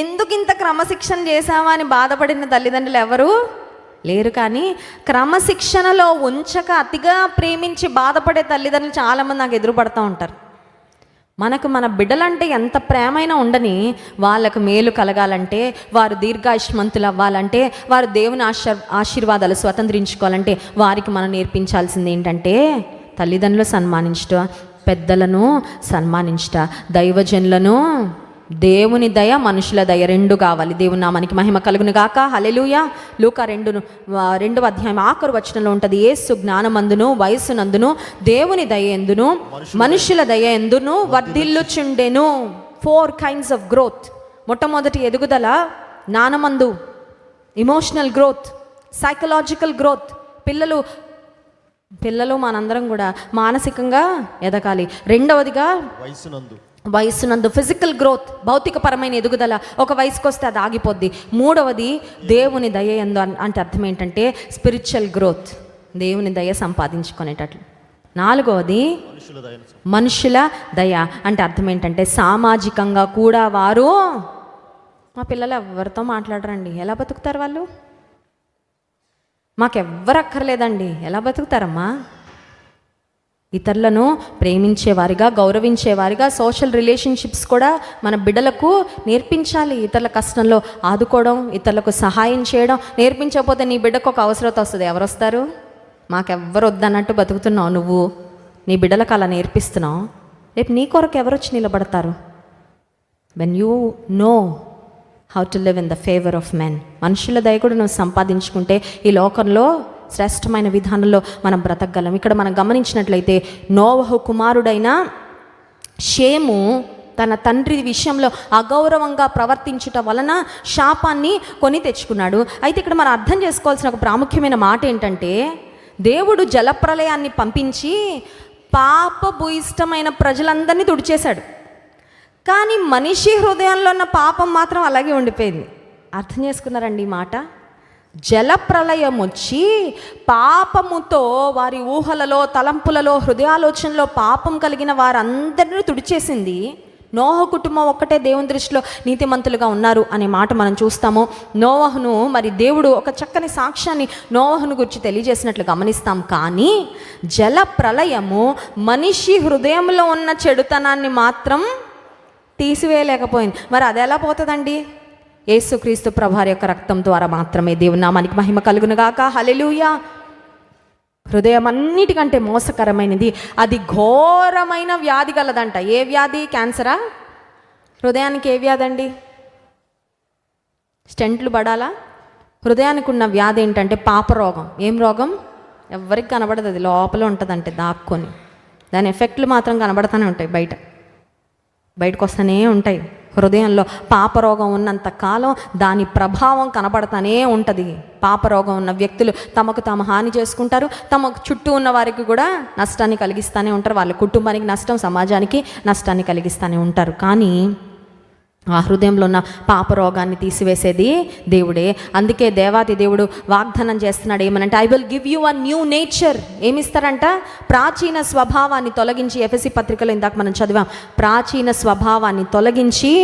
ఎందుకు ఇంత క్రమశిక్షణ చేసావా అని బాధపడిన తల్లిదండ్రులు ఎవరు లేరు. కానీ క్రమశిక్షణలో ఉంచక అతిగా ప్రేమించి బాధపడే తల్లిదండ్రులు చాలామంది నాకు ఎదురుపడుతూ ఉంటారు. మనకు మన బిడ్డలంటే ఎంత ప్రేమైనా ఉండని, వాళ్ళకు మేలు కలగాలంటే, వారు దీర్ఘాయుష్మంతులు అవ్వాలంటే, వారు దేవుని ఆశీర్వాదాలు స్వతంత్రించుకోవాలంటే వారికి మనం నేర్పించాల్సింది ఏంటంటే తల్లిదండ్రులు సన్మానించుట, పెద్దలను సన్మానించుట, దైవజనులను దేవుని దయ, మనుషుల దయ రెండు కావాలి. దేవుని నామానికి మహిమ కలుగును గాక. హల్లెలూయా. లూకా 2వ అధ్యాయం ఆఖరు వచనంలో ఉంటుంది, యేసు జ్ఞానమందును వయస్సునందును దేవుని దయ ఎందును మనుషుల దయ ఎందును వర్ధిల్లుచుండెను. 4 kinds of growth. మొట్టమొదటి ఎదుగుదల జ్ఞానమందు, ఇమోషనల్ గ్రోత్, సైకలాజికల్ గ్రోత్. పిల్లలు మనందరం కూడా మానసికంగా ఎదగాలి. రెండవదిగా వయస్సునందు ఫిజికల్ గ్రోత్, భౌతికపరమైన ఎదుగుదల. ఒక వయసుకు వస్తే అది ఆగిపోద్ది. మూడవది దేవుని దయ ఎందు అంటే అర్థం ఏంటంటే స్పిరిచువల్ గ్రోత్, దేవుని దయ సంపాదించుకునేటట్లు. నాలుగవది మనుషుల దయ అంటే అర్థం ఏంటంటే సామాజికంగా కూడా వారు, మా పిల్లలు ఎవరితో మాట్లాడరండి, ఎలా బతుకుతారు వాళ్ళు? మాకెవ్వరు అక్కర్లేదండి, ఎలా బతుకుతారమ్మా? ఇతరులను ప్రేమించేవారిగా, గౌరవించేవారిగా సోషల్ రిలేషన్షిప్స్ కూడా మన బిడ్డలకు నేర్పించాలి. ఇతరుల కష్టంలో ఆదుకోవడం, ఇతరులకు సహాయం చేయడం నేర్పించకపోతే నీ బిడ్డకు ఒక అవసరత వస్తుంది. ఎవరు వస్తారు? మాకెవ్వరు వద్దన్నట్టు బతుకుతున్నావు నువ్వు, నీ బిడ్డలకు అలా నేర్పిస్తున్నావు, రేపు నీ కొరకు ఎవరు వచ్చి నిలబడతారు? When you know how to live in the favour of men, మనుషుల దయ కూడా నువ్వు సంపాదించుకుంటే ఈ లోకంలో శ్రేష్టమైన విధానంలో మనం బ్రతకగలం. ఇక్కడ మనం గమనించినట్లయితే నోవహు కుమారుడైన షేము తన తండ్రి విషయంలో అగౌరవంగా ప్రవర్తించుట వలన శాపాన్ని కొని తెచ్చుకున్నాడు. అయితే ఇక్కడ మనం అర్థం చేసుకోవాల్సిన ఒక ప్రాముఖ్యమైన మాట ఏంటంటే, దేవుడు జలప్రలయాన్ని పంపించి పాపభూయిష్టమైన ప్రజలందరినీ తుడిచేశాడు. కానీ మనిషి హృదయంలో ఉన్న పాపం మాత్రం అలాగే ఉండిపోయింది. అర్థం చేసుకున్నారండి ఈ మాట? జలప్రలయం వచ్చి పాపముతో వారి ఊహలలో, తలంపులలో, హృదయాలోచనలో పాపం కలిగిన వారందరినీ తుడిచేసింది. నోహ కుటుంబం ఒక్కటే దేవుని దృష్టిలో నీతిమంతులుగా ఉన్నారు అనే మాట మనం చూస్తాము. నోవహును మరి దేవుడు ఒక చక్కని సాక్ష్యాన్ని నోవహును గురించి తెలియజేసినట్లు గమనిస్తాం. కానీ జల ప్రళయము మనిషి హృదయంలో ఉన్న చెడుతనాన్ని మాత్రం తీసివేయలేకపోయింది. మరి అది ఎలా పోతుందండి? యేసుక్రీస్తు ప్రభువారి యొక్క రక్తం ద్వారా మాత్రమే. దేవుని నామానికి మహిమ కలుగును గాక. హల్లెలూయా. హృదయం అన్నిటికంటే మోసకరమైనది, అది ఘోరమైన వ్యాధి గలదంట. ఏ వ్యాధి? క్యాన్సరా? హృదయానికి ఏ వ్యాధి అండి? స్టెంట్లు పడాలా? హృదయానికి ఉన్న వ్యాధి ఏంటంటే పాపరోగం. ఏం రోగం? ఎవరికి కనబడదు, అది లోపల ఉంటుందంటే దాక్కొని. దాని ఎఫెక్ట్లు మాత్రం కనబడతానే ఉంటాయి, బయటకు వస్తూనే ఉంటాయి. హృదయంలో పాపరోగం ఉన్నంత కాలం దాని ప్రభావం కనబడతానే ఉంటుంది. పాపరోగం ఉన్న వ్యక్తులు తమకు తాము హాని చేసుకుంటారు, తమకు చుట్టూ ఉన్న వారికి కూడా నష్టాన్ని కలిగిస్తూనే ఉంటారు. వాళ్ళ కుటుంబానికి నష్టం, సమాజానికి నష్టాన్ని కలిగిస్తూనే ఉంటారు. కానీ ఆ హృదయంలో ఉన్న పాపరోగాన్ని తీసివేసేది దేవుడే. అందుకే దేవాది దేవుడు వాగ్దానం చేస్తున్నాడు ఏమనంటే, I will give you a new nature. ఏమిస్తారంట? ప్రాచీన స్వభావాన్ని తొలగించి, ఎఫెసీ పత్రికలో ఇందాక మనం చదివాం, ప్రాచీన స్వభావాన్ని తొలగించి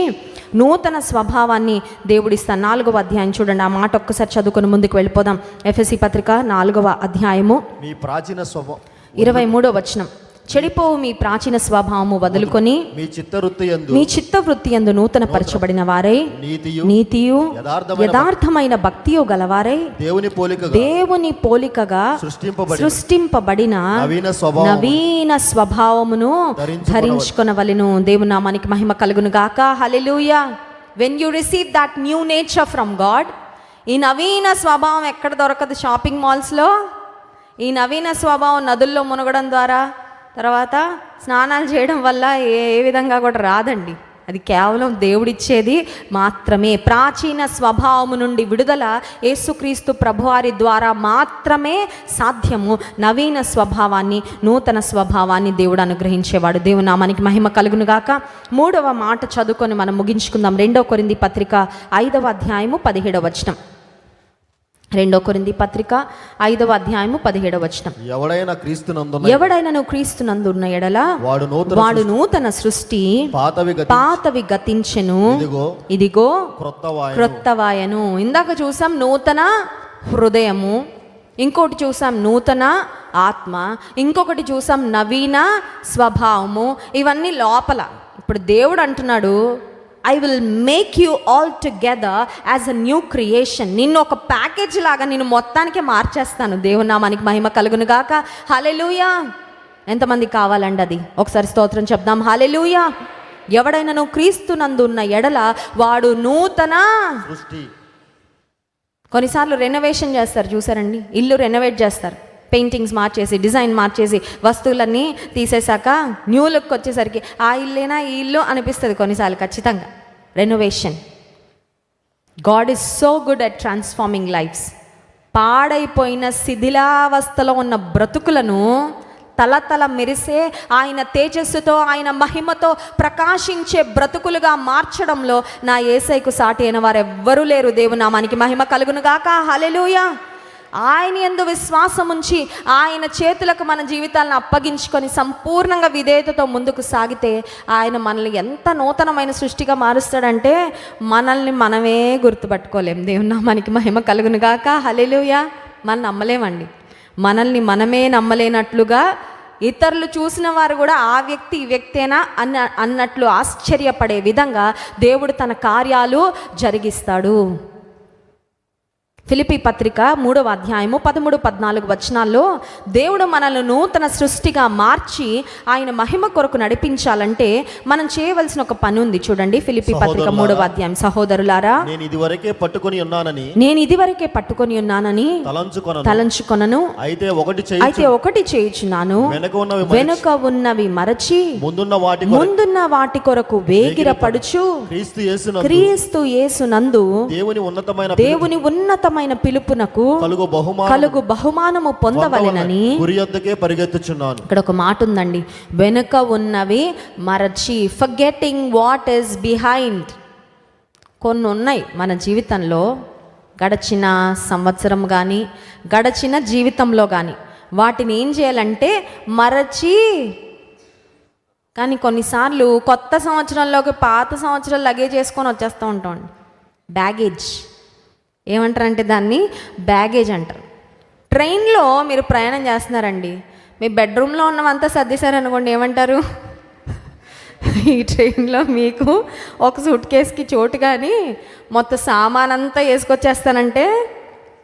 నూతన స్వభావాన్ని దేవుడిస్తాను. 4వ అధ్యాయం చూడండి, ఆ మాట ఒక్కసారి చదువుకొని ముందుకు వెళ్ళిపోదాం. ఎఫెసీ పత్రిక 4వ అధ్యాయము మీ ప్రాచీన 23వ వచనం. చెడిపోవు మీ ప్రాచీన స్వభావము వదులుకొని మీ చిత్తవృత్తి యందు నూతన పరచబడిన వారై నీతియు యథార్థమైన భక్తియు గలవారై దేవుని పోలికగా సృష్టింపబడిన నవీన స్వభావమును ధరించుకొనవలెను. దేవుని నామానికి మహిమ కలుగును గాక. హల్లెలూయా. When you receive that new nature from God, ఈ నవీన స్వభావం ఎక్కడ దొరకదు? షాపింగ్ మాల్స్లో. ఈ నవీన స్వభావం నదుల్లో మునగడం ద్వారా, తర్వాత స్నానాలు చేయడం వల్ల ఏ విధంగా కూడా రాదండి. అది కేవలం దేవుడిచ్చేది మాత్రమే. ప్రాచీన స్వభావము నుండి విడుదల యేసుక్రీస్తు ప్రభువారి ద్వారా మాత్రమే సాధ్యము. నవీన స్వభావాన్ని, నూతన స్వభావాన్ని దేవుడు అనుగ్రహించేవాడు. దేవుని నామానికి మహిమ కలుగును గాక. 3వ మాట చదువుకొని మనం ముగించుకుందాం. 2 కొరింథీ పత్రిక 5వ అధ్యాయము 17వ వచనం. 2 కొరింథీ పత్రిక 5వ అధ్యాయము 17వ వచనం. ఎవడైనా క్రీస్తునందున్న ఎడల వాడు నూతన సృష్టి, పాతవి గతించెను, ఇదిగో క్రొత్తవాయను. ఇందాక చూసాం నూతన హృదయము, ఇంకోటి చూసాం నూతన ఆత్మ, ఇంకొకటి చూసాం నవీన స్వభావము. ఇవన్నీ లోపల. ఇప్పుడు దేవుడు అంటున్నాడు, I will make you all together as a new creation. నిన్ను ఒక ప్యాకేజ్ లాగా నేను మొత్తానికే మార్చేస్తాను. దేవుని నామానికి మహిమ కలుగును గాక. హల్లెలూయా. ఎంతమంది కావాలండి అది? ఒకసారి స్తోత్రం చెప్దాం. హల్లెలూయా. ఎవడైనను క్రీస్తునందు ఉన్న ఎడల వాడు నూతన సృష్టి. కొన్నిసార్లు రెనోవేషన్ చేస్తారు చూసారండి, ఇల్లు రెనోవేట్ చేస్తారు, పెయింటింగ్స్ మార్చేసి డిజైన్ మార్చేసి వస్తువులన్నీ తీసేశాక న్యూ లుక్ వచ్చేసరికి ఆ ఇల్లేనా ఈ ఇల్లు అనిపిస్తుంది కొన్నిసార్లు. ఖచ్చితంగా renovation. God is so good at transforming lives. పాడైపోయిన శిథిలావస్థలో ఉన్న బ్రతుకులను తలతల మెరిసే ఆయన తేజస్సుతో ఆయన మహిమతో ప్రకాశించే బ్రతుకులుగా మార్చడంలో నా యేసయ్యకు సాటి అయిన వారు ఎవ్వరూ లేరు. దేవుని నామానికి మహిమ కలుగును గాక. హల్లెలూయా. ఆయన యందు విశ్వాసం ఉంచి ఆయన చేతులకు మన జీవితాలను అప్పగించుకొని సంపూర్ణంగా విధేయతతో ముందుకు సాగితే ఆయన మనల్ని ఎంత నూతనమైన సృష్టిగా మారుస్తాడంటే మనల్ని మనమే గుర్తుపట్టుకోలేం. దేవుని నామానికి మహిమ కలుగును గాక. హల్లెలూయా. మనం నమ్మలేమండి. మనల్ని మనమే నమ్మలేనట్లుగా ఇతరులు చూసిన వారు కూడా ఆ వ్యక్తి ఈ వ్యక్తేనా అన్నట్లు ఆశ్చర్యపడే విధంగా దేవుడు తన కార్యాలు జరిగిస్తాడు. ఫిలిప్పీ పత్రిక 3వ అధ్యాయము 13-14 వచనాల్లో దేవుడు మనల్ని నూతన సృష్టిగా మార్చి ఆయన మహిమ కొరకు నడిపించాలంటే మనం చేయవలసిన ఒక పని ఉంది. చూడండి, ఫిలిప్పీ పత్రిక 3వ అధ్యాయం. సహోదరులారా, నేను ఇదివరకే పట్టుకొని ఉన్నానని తలంచుకొనను. అయితే ఒకటి చేయుచున్నాను, వెనుక ఉన్నవి మరచి ముందున్న వాటి కొరకు వేగిరపడుచు క్రీస్తు యేసునందు దేవుని ఉన్నతమైన పిలుపునకు కలుగు బహుమానము పొందవలెనని పరిగెత్తుచున్నాను. ఇక్కడ ఒక మాట ఉందండి, వెనుక ఉన్నవి మరచి, ఫర్గెటింగ్ వాట్ ఈస్ బిహైండ్. కొన్ని ఉన్నాయి మన జీవితంలో, గడచిన సంవత్సరం కానీ గడచిన జీవితంలో కానీ వాటిని ఏం చేయాలంటే మరచి. కానీ కొన్నిసార్లు కొత్త సంవత్సరంలోకి పాత సంవత్సరాలు లగేజ్ చేసుకొని వచ్చేస్తూ ఉంటాం. బ్యాగేజ్ ఏమంటారంటే దాన్ని బ్యాగేజ్ అంటారు. ట్రైన్లో మీరు ప్రయాణం చేస్తున్నారండి, మీ బెడ్రూమ్లో ఉన్నవంతా సర్దేశారనుకోండి, ఏమంటారు? ఈ ట్రైన్లో మీకు ఒక సూట్ కేసుకి చోటు కానీ మొత్తం సామాన్ అంతా వేసుకొచ్చేస్తానంటే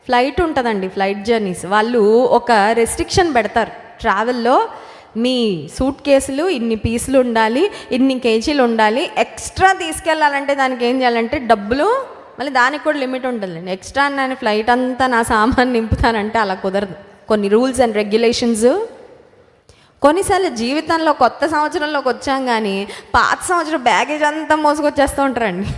ఫ్లైట్ ఉంటుందండి, ఫ్లైట్ జర్నీస్ వాళ్ళు ఒక రెస్ట్రిక్షన్ పెడతారు ట్రావెల్లో. మీ సూట్ కేసులు ఇన్ని పీసులు ఉండాలి, ఇన్ని కేజీలు ఉండాలి. ఎక్స్ట్రా తీసుకెళ్ళాలంటే దానికి ఏం చేయాలంటే డబ్బులు, మళ్ళీ దానికి కూడా లిమిట్ ఉంటుందండి. ఎక్స్ట్రా నేను ఫ్లైట్ అంతా నా సామాన్ నింపుతానంటే అలా కుదరదు. కొన్ని రూల్స్ అండ్ రెగ్యులేషన్స్. కొన్నిసార్లు జీవితంలో కొత్త సంవత్సరంలోకి వచ్చాం కానీ పాత సంవత్సరం బ్యాగేజ్ అంతా మోసుకొచ్చేస్తూ ఉంటారండి.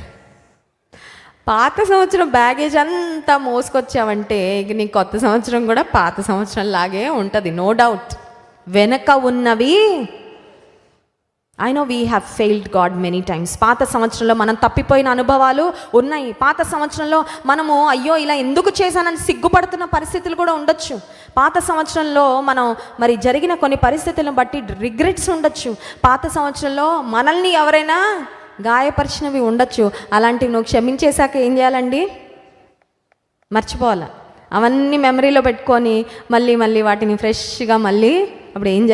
పాత సంవత్సరం బ్యాగేజ్ అంతా మోసుకొచ్చావంటే ఇక నీ కొత్త సంవత్సరం కూడా పాత సంవత్సరం లాగే ఉంటుంది, నో డౌట్. వెనక ఉన్నవి, I know we have failed God many times. పాత సంవత్సరంలో మనం తప్పిపోయిన అనుభవాలు ఉన్నాయి. పాత సంవత్సరంలో మనము అయ్యో ఇలా ఎందుకు చేశానని సిగ్గుపడుతున్న పరిస్థితులు కూడా ఉండొచ్చు. పాత సంవత్సరంలో మనం మరి జరిగిన కొన్ని పరిస్థితులను బట్టి రిగ్రెట్స్ ఉండొచ్చు. పాత సంవత్సరంలో మనల్ని ఎవరైనా గాయపరిచినవి ఉండొచ్చు. అలాంటివి నువ్వు క్షమించేశాక ఏం చేయాలండి? మర్చిపోవాలి. అవన్నీ మెమరీలో పెట్టుకొని మళ్ళీ వాటిని ఫ్రెష్గా మళ్ళీ అప్పుడు ఏం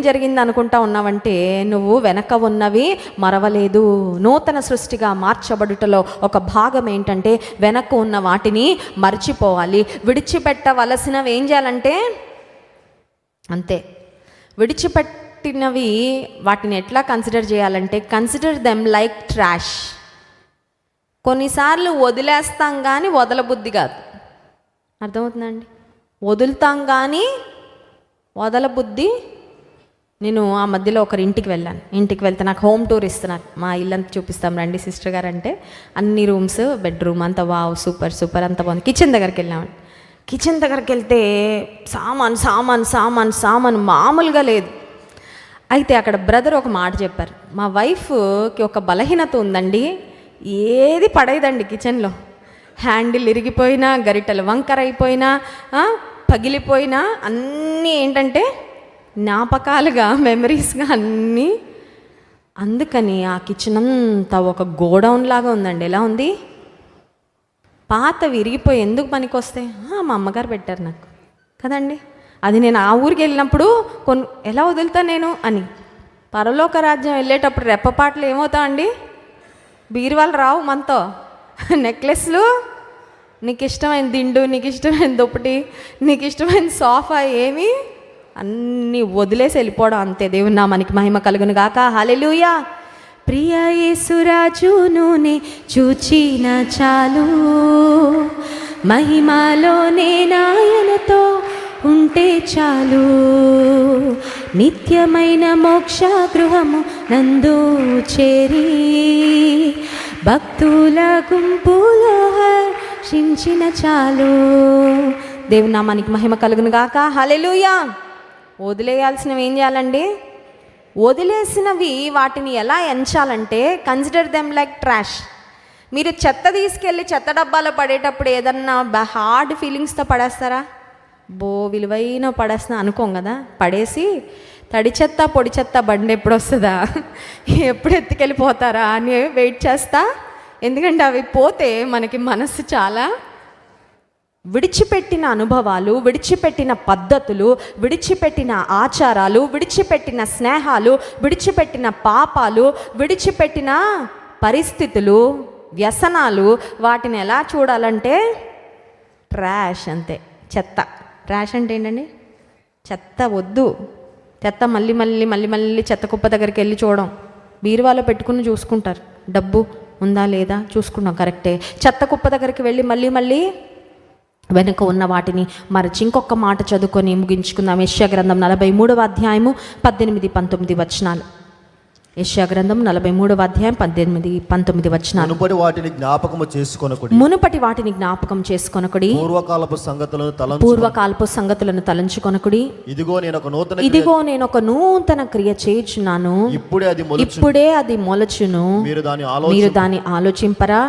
జరిగింది అనుకుంటా ఉన్నావంటే నువ్వు వెనక ఉన్నవి మరవలేదు. నూతన సృష్టిగా మార్చబడుటలో ఒక భాగం ఏంటంటే వెనక ఉన్న వాటిని మర్చిపోవాలి. విడిచిపెట్టవలసినవి ఏం చేయాలంటే అంతే. విడిచిపెట్టినవి వాటిని ఎట్లా కన్సిడర్ చేయాలంటే కన్సిడర్ దెమ్ లైక్ ట్రాష్. కొన్నిసార్లు వదిలేస్తాం కానీ వదలబుద్ధి కాదు. అర్థమవుతుందండి? వదులుతాం కానీ వదలబుద్ధి. నేను ఆ మధ్యలో ఒకరి ఇంటికి వెళ్తే నాకు హోమ్ టూర్ ఇస్తున్నారు. మా ఇల్లంతా చూపిస్తాం రండి సిస్టర్ గారు అంటే. అన్ని రూమ్స్, బెడ్రూమ్ అంతా వావ్ సూపర్ అంత బాగుంది. కిచెన్ దగ్గరికి వెళ్ళామండి. కిచెన్ దగ్గరికి వెళ్తే సామాన్ మామూలుగా లేదు. అయితే అక్కడ బ్రదర్ ఒక మాట చెప్పారు, మా వైఫ్కి ఒక బలహీనత ఉందండి, ఏది పడేదండి కిచెన్లో. హ్యాండిల్ ఇరిగిపోయినా, గరిటెలు వంకర అయిపోయినా, పగిలిపోయినా అన్నీ ఏంటంటే జ్ఞాపకాలుగా, మెమరీస్గా అన్నీ. అందుకని ఆ కిచెన్ అంతా ఒక గోడౌన్ లాగా ఉందండి. ఎలా ఉంది? పాత విరిగిపోయి ఎందుకు పనికి వస్తాయి? మా అమ్మగారు పెట్టారు నాకు కదండి. అది నేను ఆ ఊరికి వెళ్ళినప్పుడు ఎలా వదులుతా నేను అని. పరలోక రాజ్యం వెళ్ళేటప్పుడు రెప్పపాట్లు ఏమవుతా అండి? బీరువాళ్ళు రావు మనతో. నెక్లెస్లు, నీకు ఇష్టమైన దిండు, నీకు ఇష్టమైన దుప్పటి, నీకు ఇష్టమైన సోఫా ఏమీ అన్నీ వదిలేసి వెళ్ళిపోవడం అంతే. దేవుని నామానికి మహిమ కలుగును గాక. హల్లెలూయా. ప్రియ యేసురాజును నే చూచిన చాలు, మహిమలోనే నాయనతో ఉంటే చాలు, నిత్యమైన మోక్ష గృహము నందు చేరి భక్తుల గుంపులో హర్షించిన చాలు. దేవుని నామానికి మహిమ కలుగును గాక. హల్లెలూయా. వదిలేయాల్సినవి ఏం చేయాలండి? వదిలేసినవి వాటిని ఎలా ఎంచాలంటే కన్సిడర్ దెమ్ లైక్ ట్రాష్. మీరు చెత్త తీసుకెళ్ళి చెత్త డబ్బాలో పడేటప్పుడు ఏదన్నా హార్డ్ ఫీలింగ్స్తో పడేస్తారా? విలువైన పడేస్తున్నా అనుకోం కదా. పడేసి తడి చెత్త పొడి చెత్త బండి ఎప్పుడు వస్తుందా, ఎప్పుడు ఎత్తుకెళ్ళిపోతారా అని వెయిట్ చేస్తా. ఎందుకంటే అవి పోతే మనకి మనసు చాలా విడిచిపెట్టిన అనుభవాలు, విడిచిపెట్టిన పద్ధతులు, విడిచిపెట్టిన ఆచారాలు, విడిచిపెట్టిన స్నేహాలు, విడిచిపెట్టిన పాపాలు, విడిచిపెట్టిన పరిస్థితులు, వ్యసనాలు, వాటిని ఎలా చూడాలంటే ట్రాష్ అంతే. చెత్త. ట్రాష్ అంటే ఏంటండి? చెత్త వద్దు. చెత్త మళ్ళీ మళ్ళీ మళ్ళీ మళ్ళీ చెత్త కుప్ప దగ్గరికి వెళ్ళి చూడడం. బీరువాలో పెట్టుకుని చూసుకుంటారు, డబ్బు ఉందా లేదా చూసుకున్నాం, కరెక్టే. చెత్త కుప్ప దగ్గరికి వెళ్ళి మళ్ళీ మళ్ళీ వెనుక ఉన్న వాటిని మరచి ఇంకొక మాట చదువుకొని ముగించుకుందాం. యెషయా గ్రంథం 43వ అధ్యాయము 18-19 వచనాలు. యెషయా గ్రంథం 43వ అధ్యాయం 18-19 వచనాలు. మునుపటి వాటిని జ్ఞాపకము చేసుకొనకుడి, మునుపటి వాటిని జ్ఞాపకం చేసుకొనకుడి, పూర్వకాలపు సంగతులను తలంచుకొనకుడి. ఇదిగో నేను ఒక నూతన క్రియ చేయుచున్నాను, ఇప్పుడే అది మొలచును, మీరు దాన్ని ఆలోచింపరా.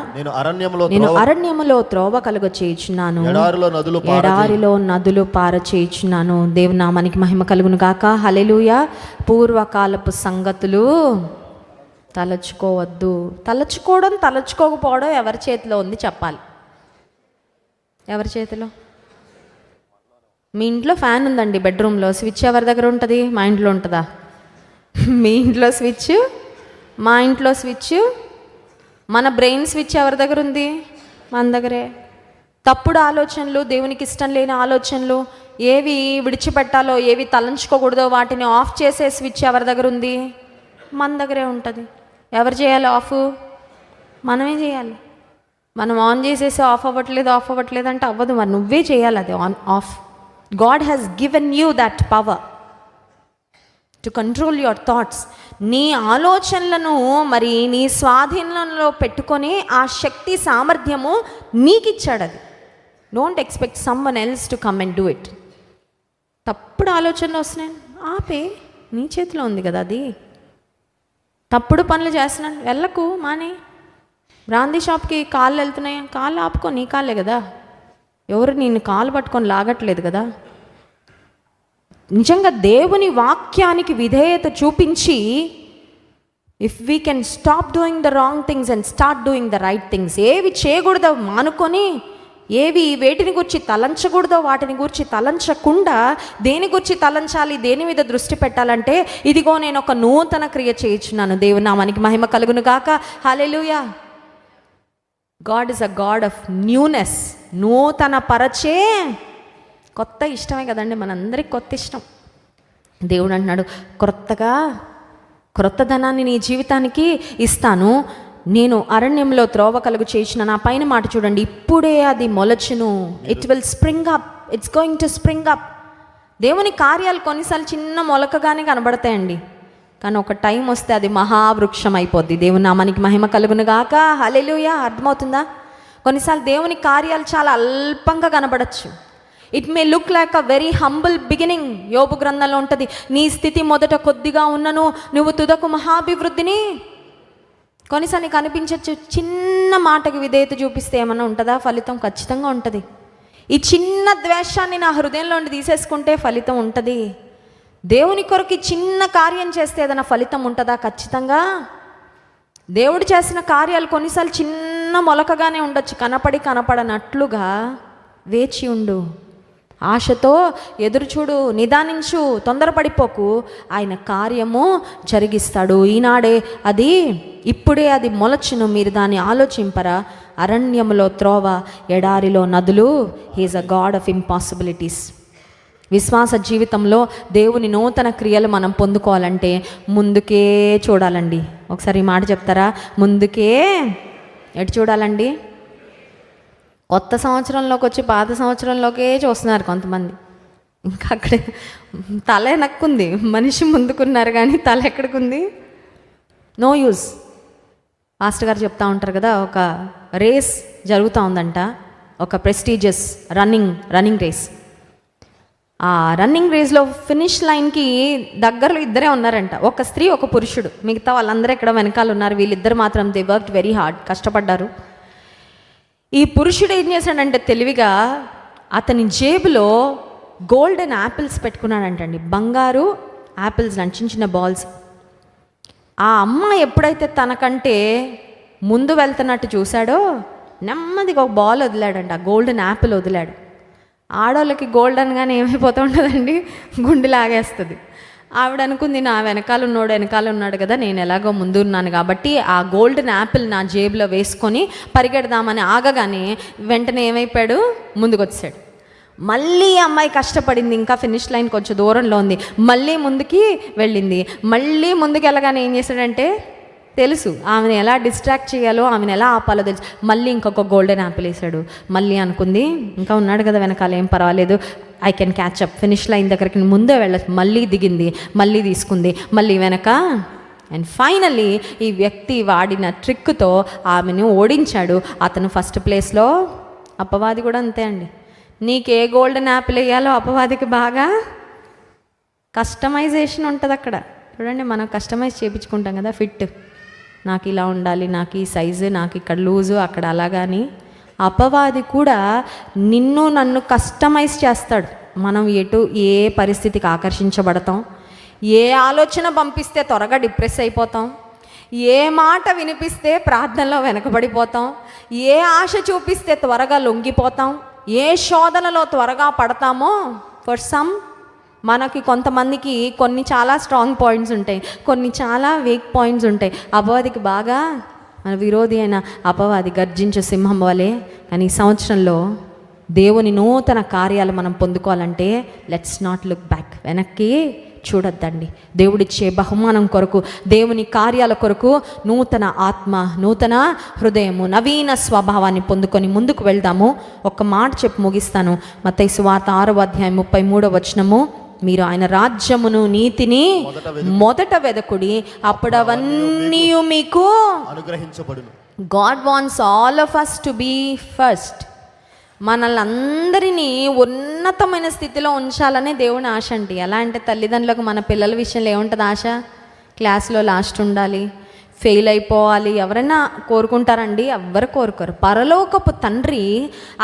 నేను అరణ్యములో త్రోవ కలుగ చేయుచున్నాను, ఎడారిలో నదులు పార చేయుచున్నాను. దేవుని నామానికి మహిమ కలుగును గాక. హల్లెలూయా. పూర్వకాలపు సంగతులు తలచుకోవద్దు. తలచుకోకపోవడం ఎవరి చేతిలో ఉంది చెప్పాలి? ఎవరి చేతిలో? మీ ఇంట్లో ఫ్యాన్ ఉందండి, బెడ్రూమ్లో స్విచ్ ఎవరి దగ్గర ఉంటుంది? మా ఇంట్లో ఉంటుందా? మీ ఇంట్లో స్విచ్, మా ఇంట్లో స్విచ్. మన బ్రెయిన్ స్విచ్ ఎవరి దగ్గర ఉంది? మన దగ్గరే. తప్పుడు ఆలోచనలు, దేవునికి ఇష్టం లేని ఆలోచనలు, ఏవి విడిచిపెట్టాలో ఏవి తలంచుకోకూడదో వాటిని ఆఫ్ చేసే స్విచ్ ఎవరి దగ్గర ఉంది? మన దగ్గరే ఉంటుంది. ఎవరు చేయాలి ఆఫ్? మనమే చేయాలి. మనం ఆన్ చేసేసి ఆఫ్ అవ్వట్లేదు అంటే అవ్వదు, మరి నువ్వే చేయాలి అది of. God has given you that power to control your thoughts. నీ ఆలోచనలను మరి నీ స్వాధీనంలో పెట్టుకొని ఆ శక్తి సామర్థ్యము నీకు ఇచ్చాడు. అది don't expect someone else to come and do it. తప్పుడు ఆలోచనలు వస్తున్నాయి, ఆపే, నీ చేతిలో ఉంది కదా అది. తప్పుడు పనులు చేస్తున్నాను, వెళ్ళకు, మానే. బ్రాందీ షాప్కి కాళ్ళు వెళ్తున్నాయి, కాళ్ళు ఆపుకో, నీ కాళ్ళే కదా, ఎవరు నిన్ను కాలు పట్టుకొని లాగట్లేదు కదా. నిజంగా దేవుని వాక్యానికి విధేయత చూపించి if we can stop doing the wrong things and start doing the right things, ఏవి చేయకూడదో మానుకొని వేటిని గురించి తలంచకూడదో వాటిని గురించి తలంచకుండా దేని గురించి తలంచాలి, దేని మీద దృష్టి పెట్టాలంటే ఇదిగో నేను ఒక నూతన క్రియ చేయించున్నాను. దేవుని నామానికి మహిమ కలుగును గాక. హల్లెలూయా. God is a God of newness. నూతన పరచే. కొత్త ఇష్టమే కదండి, మనందరికి కొత్త ఇష్టం. దేవుడు అంటున్నాడు, క్రొత్తదనాన్ని నీ జీవితానికి ఇస్తాను, నేను అరణ్యంలో త్రోవ కలుగు చేసిన. నా పైన మాట చూడండి, ఇప్పుడే అది మొలచును. It will spring up, it's going to spring up. దేవుని కార్యాలు కొన్నిసార్లు చిన్న మొలకగానే కనబడతాయండి, కానీ ఒక టైం వస్తే అది మహావృక్షం అయిపోద్ది. దేవుని నామానికి మహిమ కలుగును గాక. హల్లెలూయా. అర్థమవుతుందా? కొన్నిసార్లు దేవుని కార్యాలు చాలా అల్పంగా కనబడచ్చు. It may look like a very humble beginning. యోబు గ్రంథంలో ఉంటుంది, నీ స్థితి మొదట కొద్దిగా ఉన్నను, నువ్వు తుదకు మహాభివృద్ధిని. కొన్నిసార్లు నీకు అనిపించవచ్చు, చిన్న మాటకి విధేయత చూపిస్తే ఏమన్నా ఉంటుందా? ఫలితం ఖచ్చితంగా ఉంటుంది. ఈ చిన్న ద్వేషాన్ని నా హృదయంలో తీసేసుకుంటే ఫలితం ఉంటుంది. దేవుని కొరకు చిన్న కార్యం చేస్తే ఏదైనా ఫలితం ఉంటుందా? ఖచ్చితంగా. దేవుడు చేసిన కార్యాలు కొన్నిసార్లు చిన్న మొలకగానే ఉండొచ్చు, కనపడనట్లుగా. వేచి ఉండు, ఆశతో ఎదురుచూడు, నిదానించు, తొందరపడిపోకు. ఆయన కార్యము జరిగిస్తాడు. ఈనాడే అది, ఇప్పుడే అది మొలచును, మీరు దాన్ని ఆలోచింపరా. అరణ్యములో త్రోవ, ఎడారిలో నదులు. He's a God of impossibilities. విశ్వాస జీవితంలో దేవుని నూతన క్రియలు మనం పొందుకోవాలంటే ముందుకే చూడాలండి. ఒకసారి ఈ మాట చెప్తారా? ముందుకే ఎటు చూడాలండి? కొత్త సంవత్సరంలోకి వచ్చి పాత సంవత్సరంలోకే చూస్తున్నారు కొంతమంది. ఇంకా అక్కడే తల వెనక్కుంది, మనిషి ముందుకున్నారు కానీ తల ఎక్కడికుంది? No use. మాస్టర్ గారు చెప్తా ఉంటారు కదా, ఒక రేస్ జరుగుతూ ఉందంట, ఒక ప్రెస్టీజియస్ రన్నింగ్ రేస్. ఆ రన్నింగ్ రేస్లో ఫినిష్ లైన్కి దగ్గరలో ఇద్దరే ఉన్నారంట, ఒక స్త్రీ ఒక పురుషుడు. మిగతా వాళ్ళందరూ ఇక్కడ వెనకాల ఉన్నారు. వీళ్ళిద్దరు మాత్రం దే వర్క్డ్ వెరీ హార్డ్, కష్టపడ్డారు. ఈ పురుషుడు ఏం చేశాడంటే తెలివిగా అతని జేబులో గోల్డెన్ యాపిల్స్ పెట్టుకున్నాడంటండి, బంగారు యాపిల్స్ అంటే చిన్న చిన్న బాల్స్. ఆ అమ్మాయి ఎప్పుడైతే తనకంటే ముందు వెళ్తున్నట్టు చూశాడో నెమ్మదిగా ఒక బాల్ వదిలాడంట, గోల్డెన్ యాపిల్ వదిలాడు. ఆడవాళ్ళకి గోల్డెన్ కానీ ఏమైపోతూ ఉంటుందండి, గుండె లాగేస్తుంది. ఆవిడ అనుకుంది, నా వెనకాల ఉన్నాడు కదా, నేను ఎలాగో ముందు ఉన్నాను కాబట్టి ఆ గోల్డెన్ యాపిల్ నా జేబులో వేసుకొని పరిగెడదామని ఆగగానే వెంటనే ఏమైపోయాడు, ముందుకు వచ్చాడు. మళ్ళీ అమ్మాయి కష్టపడింది, ఇంకా ఫినిష్ లైన్ కొంచెం దూరంలో ఉంది, మళ్ళీ ముందుకి వెళ్ళింది. మళ్ళీ ముందుకు వెళ్ళగానే ఏం చేశాడంటే తెలుసు ఆమెను ఎలా డిస్ట్రాక్ట్ చేయాలో, ఆమెను ఎలా ఆపాలో తెలుసు. మళ్ళీ ఇంకొక గోల్డెన్ యాపిల్ వేసాడు. మళ్ళీ అనుకుంది, ఇంకా ఉన్నాడు కదా వెనకాల, ఏం పర్వాలేదు, I can catch up, finish line దగ్గరికి ముందే వెళ్ళచ్చు. మళ్ళీ దిగింది, మళ్ళీ తీసుకుంది, మళ్ళీ వెనక. అండ్ ఫైనల్లీ ఈ వ్యక్తి వాడిన ట్రిక్తో ఆమెను ఓడించాడు. అతను ఫస్ట్ ప్లేస్లో. అపవాది కూడా అంతే అండి. నీకే గోల్డెన్ యాపిల్ వేయాలో అపవాదికి బాగా కస్టమైజేషన్ ఉంటుంది అక్కడ. చూడండి, మనం కస్టమైజ్ చేయించుకుంటాం కదా, ఫిట్, నాకు ఇలా ఉండాలి, నాకు ఈ సైజు, నాకు ఇక్కడ లూజు, అక్కడ అలాగాని. అపవాది కూడా నన్ను కస్టమైజ్ చేస్తాడు. మనం ఏ పరిస్థితికి ఆకర్షించబడతాం, ఏ ఆలోచన పంపిస్తే త్వరగా డిప్రెస్ అయిపోతాం, ఏ మాట వినిపిస్తే ప్రార్థనలో వెనకబడిపోతాం, ఏ ఆశ చూపిస్తే త్వరగా లొంగిపోతాం, ఏ శోధనలో త్వరగా పడతామో. ఫర్ సమ్ మనకి కొంతమందికి కొన్ని చాలా స్ట్రాంగ్ పాయింట్స్ ఉంటాయి, కొన్ని చాలా వీక్ పాయింట్స్ ఉంటాయి. అపవాదికి బాగా మన విరోధి అయిన అపవాది గర్జించే సింహం వలె. కానీ ఈ సంవత్సరంలో దేవుని నూతన కార్యాలు మనం పొందుకోవాలంటే లెట్స్ నాట్ లుక్ బ్యాక్, వెనక్కి చూడొద్దండి. దేవుడిచ్చే బహుమానం కొరకు, దేవుని కార్యాల కొరకు నూతన ఆత్మ, నూతన హృదయము, నవీన స్వభావాన్ని పొందుకొని ముందుకు వెళ్దాము. ఒక మాట చెప్పి ముగిస్తాను. మత్తయి సువార్త 6వ అధ్యాయం 33వ వచనము, మీరు ఆయన రాజ్యమును నీతిని మొదట వెదకుడి, అప్పుడు అవన్నీ మీకు అనుగ్రహించబడును. God wants all of us to be first. మనల్ని అందరినీ ఉన్నతమైన స్థితిలో ఉంచాలనే దేవుని ఆశ అండి. ఎలా అంటే తల్లిదండ్రులకు మన పిల్లల విషయంలో ఏముంటుంది ఆశ? క్లాస్లో లాస్ట్ ఉండాలి, ఫెయిల్ అయిపోవాలి. ఎవరైనా కోరుకుంటారండి? ఎవ్వరు కోరుకోరు. పరలోకపు తండ్రి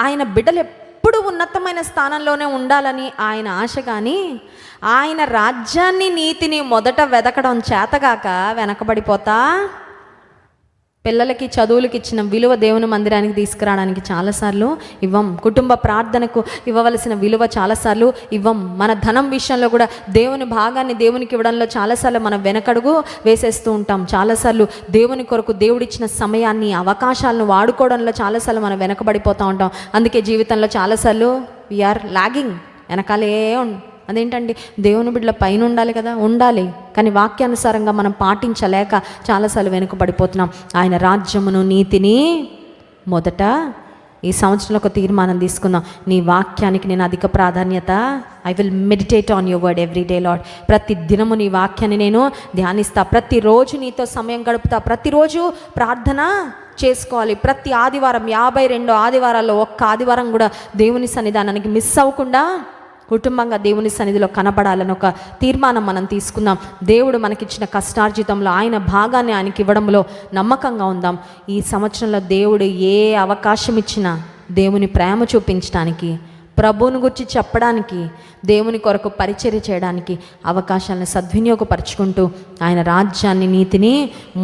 ఆయన బిడ్డలు ఎప్పుడు ఉన్నతమైన స్థానంలోనే ఉండాలని ఆయన ఆశ. కానీ ఆయన రాజ్యాన్ని, నీతిని మొదట వెదకడం చేతగాక వెనకబడిపోతా, పిల్లలకి చదువులకి ఇచ్చిన విలువ దేవుని మందిరానికి తీసుకురావడానికి చాలాసార్లు ఇవ్వం. కుటుంబ ప్రార్థనకు ఇవ్వవలసిన విలువ చాలాసార్లు ఇవ్వం. మన ధనం విషయంలో కూడా దేవుని భాగాన్ని దేవునికి ఇవ్వడంలో చాలాసార్లు మనం వెనకడుగు వేసేస్తూ ఉంటాం. చాలాసార్లు దేవుని కొరకు దేవుడిచ్చిన సమయాన్ని, అవకాశాలను వాడుకోవడంలో చాలాసార్లు మనం వెనకబడిపోతూ ఉంటాం. అందుకే జీవితంలో చాలాసార్లు వీఆర్ లాగింగ్, వెనకాలే. అదేంటండి, దేవుని బిడ్డల పైన ఉండాలి కదా, ఉండాలి. కానీ వాక్యానుసారంగా మనం పాటించలేక చాలాసార్లు వెనుకబడిపోతున్నాం. ఆయన రాజ్యమును నీతిని మొదట. ఈ సంవత్సరంలో ఒక తీర్మానం తీసుకుందాం, నీ వాక్యానికి నేను అధిక ప్రాధాన్యత. I will meditate on your word every day lord. ప్రతి దినము నీ వాక్యాన్ని నేను ధ్యానిస్తా, ప్రతిరోజు నీతో సమయం గడుపుతా, ప్రతిరోజు ప్రార్థన చేసుకోవాలి. ప్రతి ఆదివారం 52 ఆదివారాల్లో ఒక్క ఆదివారం కూడా దేవుని సన్నిధానానికి మిస్ అవ్వకుండా కుటుంబంగా దేవుని సన్నిధిలో కనబడాలని ఒక తీర్మానం మనం తీసుకుందాం. దేవుడు మనకిచ్చిన కష్టార్జితంలో ఆయన భాగాన్ని ఆయనకి ఇవ్వడంలో నమ్మకంగా ఉందాం. ఈ సంవత్సరంలో దేవుడు ఏ అవకాశం ఇచ్చినా దేవుని ప్రేమ చూపించడానికి, ప్రభువుని గురించి చెప్పడానికి, దేవుని కొరకు పరిచర్య చేయడానికి అవకాశాలను సద్వినియోగపరుచుకుంటూ ఆయన రాజ్యాన్ని, నీతిని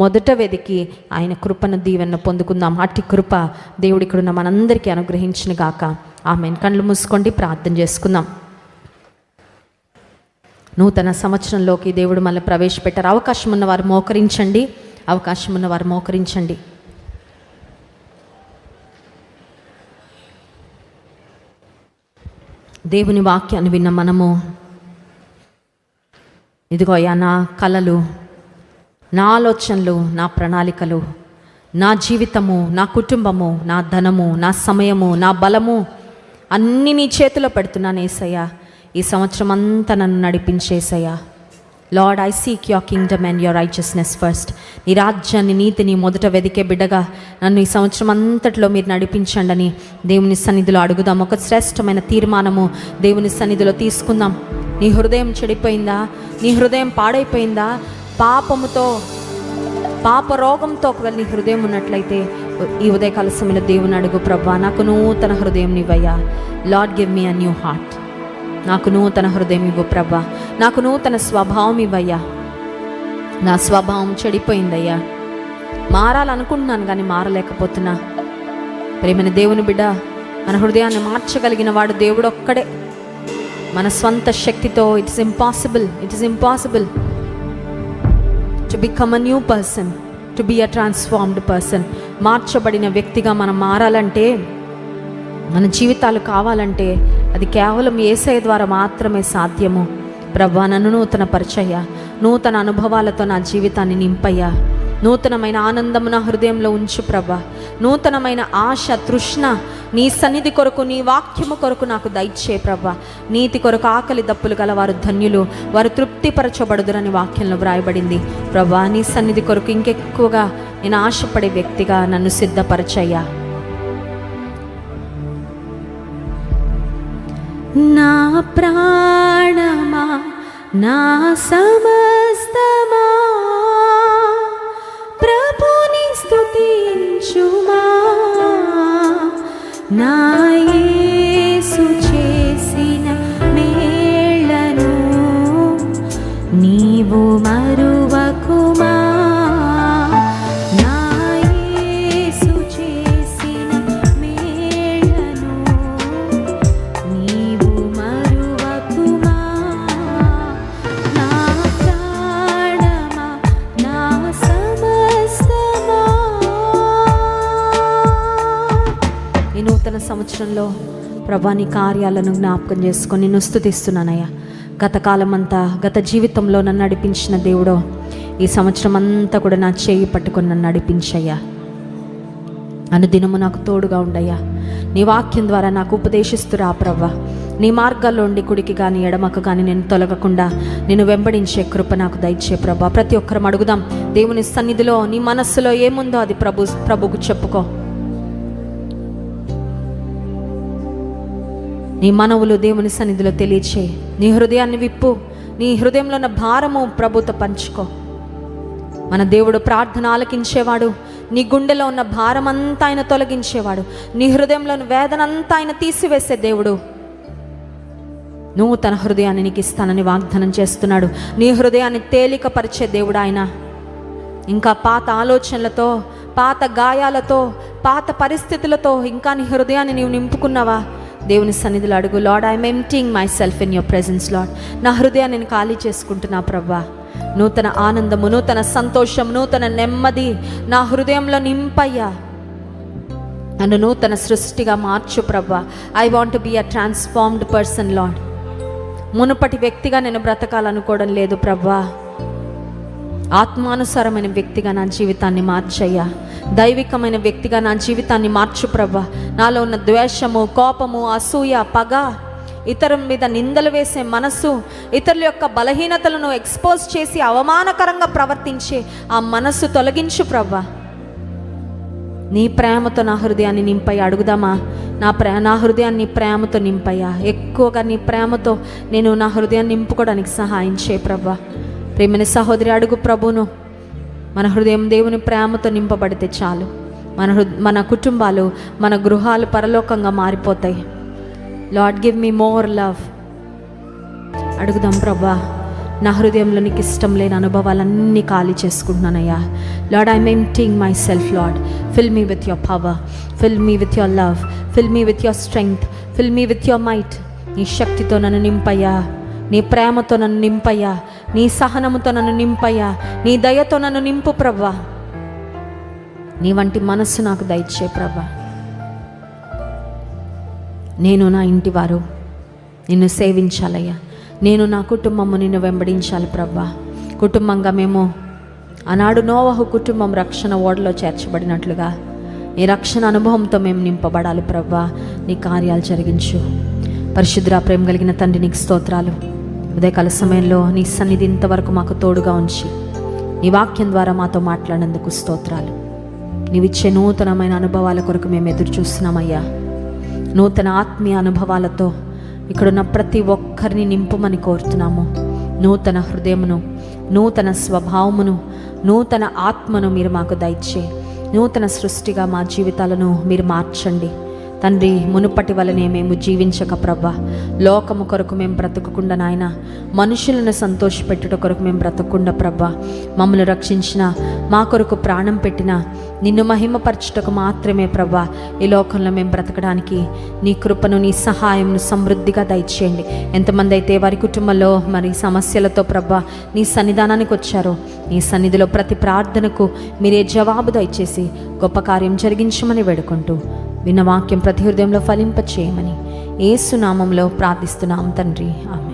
మొదట వెదికి ఆయన కృపను, దీవెనను పొందుకుందాం. అట్టి కృప దేవుడి ఇక్కడున్న మనందరికీ అనుగ్రహించును గాక. ఆమేన్. కళ్ళు మూసుకోండి, ప్రార్థన చేసుకుందాం. నూతన సంవత్సరంలోకి దేవుడు మనల్ని ప్రవేశపెట్టారు. అవకాశం ఉన్నవారు మోకరించండి, అవకాశం ఉన్నవారు మోకరించండి. దేవుని వాక్యాన్ని విన్న మనము, ఇదిగో అయ్యా నా కలలు, నా ఆలోచనలు, నా ప్రణాళికలు, నా జీవితము, నా కుటుంబము, నా ధనము, నా సమయము, నా బలము అన్నీ నీ చేతిలో పెడుతున్నాను యేసయ్యా. ఈ సంవత్సరం అంతా నన్ను నడిపించేసయ్యా. Lord, I seek your kingdom and your righteousness first. నీ రాజ్యాన్ని, నీతిని మొదట వెదికే బిడ్డగా నన్ను ఈ సంవత్సరం అంతట్లో మీరు నడిపించండి అని దేవుని సన్నిధిలో అడుగుదాం. ఒక శ్రేష్టమైన తీర్మానము దేవుని సన్నిధిలో తీసుకుందాం. నీ హృదయం చెడిపోయిందా? నీ హృదయం పాడైపోయిందా? పాపముతో, పాప రోగంతో ఒకవేళ నీ హృదయం ఉన్నట్లయితే ఈ ఉదయకాల సమయంలో దేవుని అడుగు, ప్రభా నాకు నూతన హృదయం ఇవ్వయ్యా. Lord, give me a new heart. నాకు నూతన హృదయం ఇవ్వు ప్రభా. నాకు నూతన స్వభావం ఇవ్వయ్యా. నా స్వభావం చెడిపోయిందయ్యా. మారాలనుకుంటున్నాను కానీ మారలేకపోతున్నా. ప్రేమైన దేవుని బిడ్డ, మన హృదయాన్ని మార్చగలిగిన వాడు దేవుడు ఒక్కడే. మన స్వంత శక్తితో it's impossible to become a new person, to be a transformed person. మార్చబడిన వ్యక్తిగా మనం మారాలంటే, మన జీవితాలు కావాలంటే అది కేవలం యేసయ్య ద్వారా మాత్రమే సాధ్యము. ప్రభా, నన్ను నూతన పరిచయ్యా. నూతన అనుభవాలతో నా జీవితాన్ని నింపయ్యా. నూతనమైన ఆనందము నా హృదయంలో ఉంచు ప్రభా. నూతనమైన ఆశ, తృష్ణ నీ సన్నిధి కొరకు, నీ వాక్యము కొరకు నాకు దయచే ప్రభా. నీతి కొరకు ఆకలి దప్పులు గల వారు ధన్యులు, వారు తృప్తిపరచబడుదురని వాక్యంలో వ్రాయబడింది. ప్రభా, నీ సన్నిధి కొరకు ఇంకెక్కువగా నేను ఆశపడే వ్యక్తిగా నన్ను సిద్ధపరచయ్యా. నా ప్రాణమా, నా సమస్తమా, ప్రభుని స్తుతించుమా. నా యేసు చేసిన మేళ్లను నీవు మరువకుమా. సంవత్సరంలో ప్రభా, నీ కార్యాలను జ్ఞాపకం చేసుకొని నిన్ను స్తుతిస్తున్నానయ్యా. గతకాలం అంతా, గత జీవితంలో నన్ను నడిపించిన దేవుడో, ఈ సంవత్సరం అంతా కూడా నా చేయి పట్టుకొని నన్ను నడిపించయ్యా. అనుదినము నాకు తోడుగా ఉండయ్యా. నీ వాక్యం ద్వారా నాకు ఉపదేశిస్తురా ప్రభా. నీ మార్గాల్లో ఉండి కుడికి కానీ ఎడమకు కానీ నేను తొలగకుండా నేను వెంబడించే కృప నాకు దయచే ప్రభా. ప్రతి ఒక్కరం అడుగుదాం. దేవుని సన్నిధిలో నీ మనస్సులో ఏముందో అది ప్రభుకు చెప్పుకో. నీ మనవులు దేవుని సన్నిధిలో తెలియచేయి. నీ హృదయాన్ని విప్పు. నీ హృదయంలో ఉన్న భారము ప్రభుతో పంచుకో. మన దేవుడు ప్రార్థన ఆలకించేవాడు. నీ గుండెలో ఉన్న భారం అంతా ఆయన తొలగించేవాడు. నీ హృదయంలోని వేదన అంతా ఆయన తీసివేసే దేవుడు. నువ్వు తన హృదయాన్ని నీకు ఇస్తానని వాగ్దానం చేస్తున్నాడు. నీ హృదయాన్ని తేలికపరిచే దేవుడు ఆయన. ఇంకా పాత ఆలోచనలతో, పాత గాయాలతో, పాత పరిస్థితులతో ఇంకా నీ హృదయాన్ని నీవు నింపుకున్నావా? దేవుని సన్నిధిలో అడుగు. Lord, I'm emptying myself in your presence Lord. నా హృదయాన్ని నేను ఖాళీ చేసుకుంటున్నా ప్రభా. నూతన ఆనందము, నూతన సంతోషం, నూతన నెమ్మది నా హృదయంలో నింపయ్యా. నన్ను నూతన సృష్టిగా మార్చు ప్రభా. I want to be a transformed person Lord. మునుపటి వ్యక్తిగా నేను బ్రతకాలనుకోవడం లేదు ప్రభా. ఆత్మానుసారమైన వ్యక్తిగా నా జీవితాన్ని మార్చయ్యా. దైవికమైన వ్యక్తిగా నా జీవితాన్ని మార్చు ప్రభా. నాలో ఉన్న ద్వేషము, కోపము, అసూయ, పగ, ఇతరుల మీద నిందలు వేసే మనసు, ఇతరుల యొక్క బలహీనతలను ఎక్స్పోజ్ చేసి అవమానకరంగా ప్రవర్తించే ఆ మనస్సు తొలగించు ప్రభా. నీ ప్రేమతో నా హృదయాన్ని నింపయ్యా. అడుగుదామా? నా హృదయాన్ని ప్రేమతో నింపయ్యా. ఎక్కువగా నీ ప్రేమతో నేను నా హృదయాన్ని నింపుకోవడానికి సహాయం చేయ ప్రభా. ప్రేమని సహోదరి అడుగు ప్రభును. మన హృదయం దేవుని ప్రేమతో నింపబడితే చాలు. మన కుటుంబాలు, మన గృహాలు పరలోకంగా మారిపోతాయి. Lord, give me more love. అడుగుదాం ప్రభా. నా హృదయంలో నీకు ఇష్టం లేని అనుభవాలన్నీ ఖాళీ చేసుకుంటున్నానయ్యా. Lord, I'm emptying myself Lord. Fill me with your power, fill me with your love, fill me with your strength, fill me with your might. నీ శక్తితో నన్ను నింపయ్యా. నీ ప్రేమతో నన్ను నింపయ్యా. నీ సహనముతో నన్ను నింపయ్యా. నీ దయతో నన్ను నింపు ప్రభా. నీ వంటి మనస్సు నాకు దయచే ప్రభా. నేను, నా ఇంటి వారు నిన్ను సేవించాలయ్యా. నేను నా కుటుంబము నిన్ను వెంబడించాలి ప్రభా. కుటుంబంగా మేము ఆనాడు నోవహు కుటుంబం రక్షణ ఓడలో చేర్చబడినట్లుగా నీ రక్షణ అనుభవంతో మేము నింపబడాలి ప్రభా. నీ కార్యాలు జరిగించు. పరిశుద్ధ ప్రేమ కలిగిన తండ్రి, నీకు స్తోత్రాలు. ఉదయకాల సమయంలో నీ సన్నిధి ఇంతవరకు మాకు తోడుగా ఉంచి నీ వాక్యం ద్వారా మాతో మాట్లాడినందుకు స్తోత్రాలు. నీవిచ్చే నూతనమైన అనుభవాల కొరకు మేము ఎదురు చూస్తున్నామయ్యా. నూతన ఆత్మీయ అనుభవాలతో ఇక్కడున్న ప్రతి ఒక్కరిని నింపమని కోరుతున్నాము. నూతన హృదయమును, నూతన స్వభావమును, నూతన ఆత్మను మీరు మాకు దయచే. నూతన సృష్టిగా మా జీవితాలను మీరు మార్చండి తండ్రి. మునుపటి వలనే మేము జీవించక ప్రభా, లోకము కొరకు మేము బ్రతకకుండా నాయన, మనుషులను సంతోషపెట్టుట కొరకు మేము బ్రతకకుండా ప్రభా, మమ్మల్ని రక్షించిన, మా కొరకు ప్రాణం పెట్టిన, నిన్ను మహిమపరచుటకు మాత్రమే ప్రభా ఈ లోకంలో మేము బ్రతకడానికి నీ కృపను, నీ సహాయంను సమృద్ధిగా దయచేయండి. ఎంతమంది అయితే వారి కుటుంబంలో మరి సమస్యలతో ప్రభా నీ సన్నిధానానికి వచ్చారో, నీ సన్నిధిలో ప్రతి ప్రార్థనకు మీరే జవాబు దయచేసి గొప్ప కార్యం జరిగించమని వేడుకుంటూ విన్న వాక్యం ప్రతి హృదయంలో ఫలింపచేయమని యేసు నామంలో ప్రార్థిస్తున్నాం తండ్రి. ఆమేన్.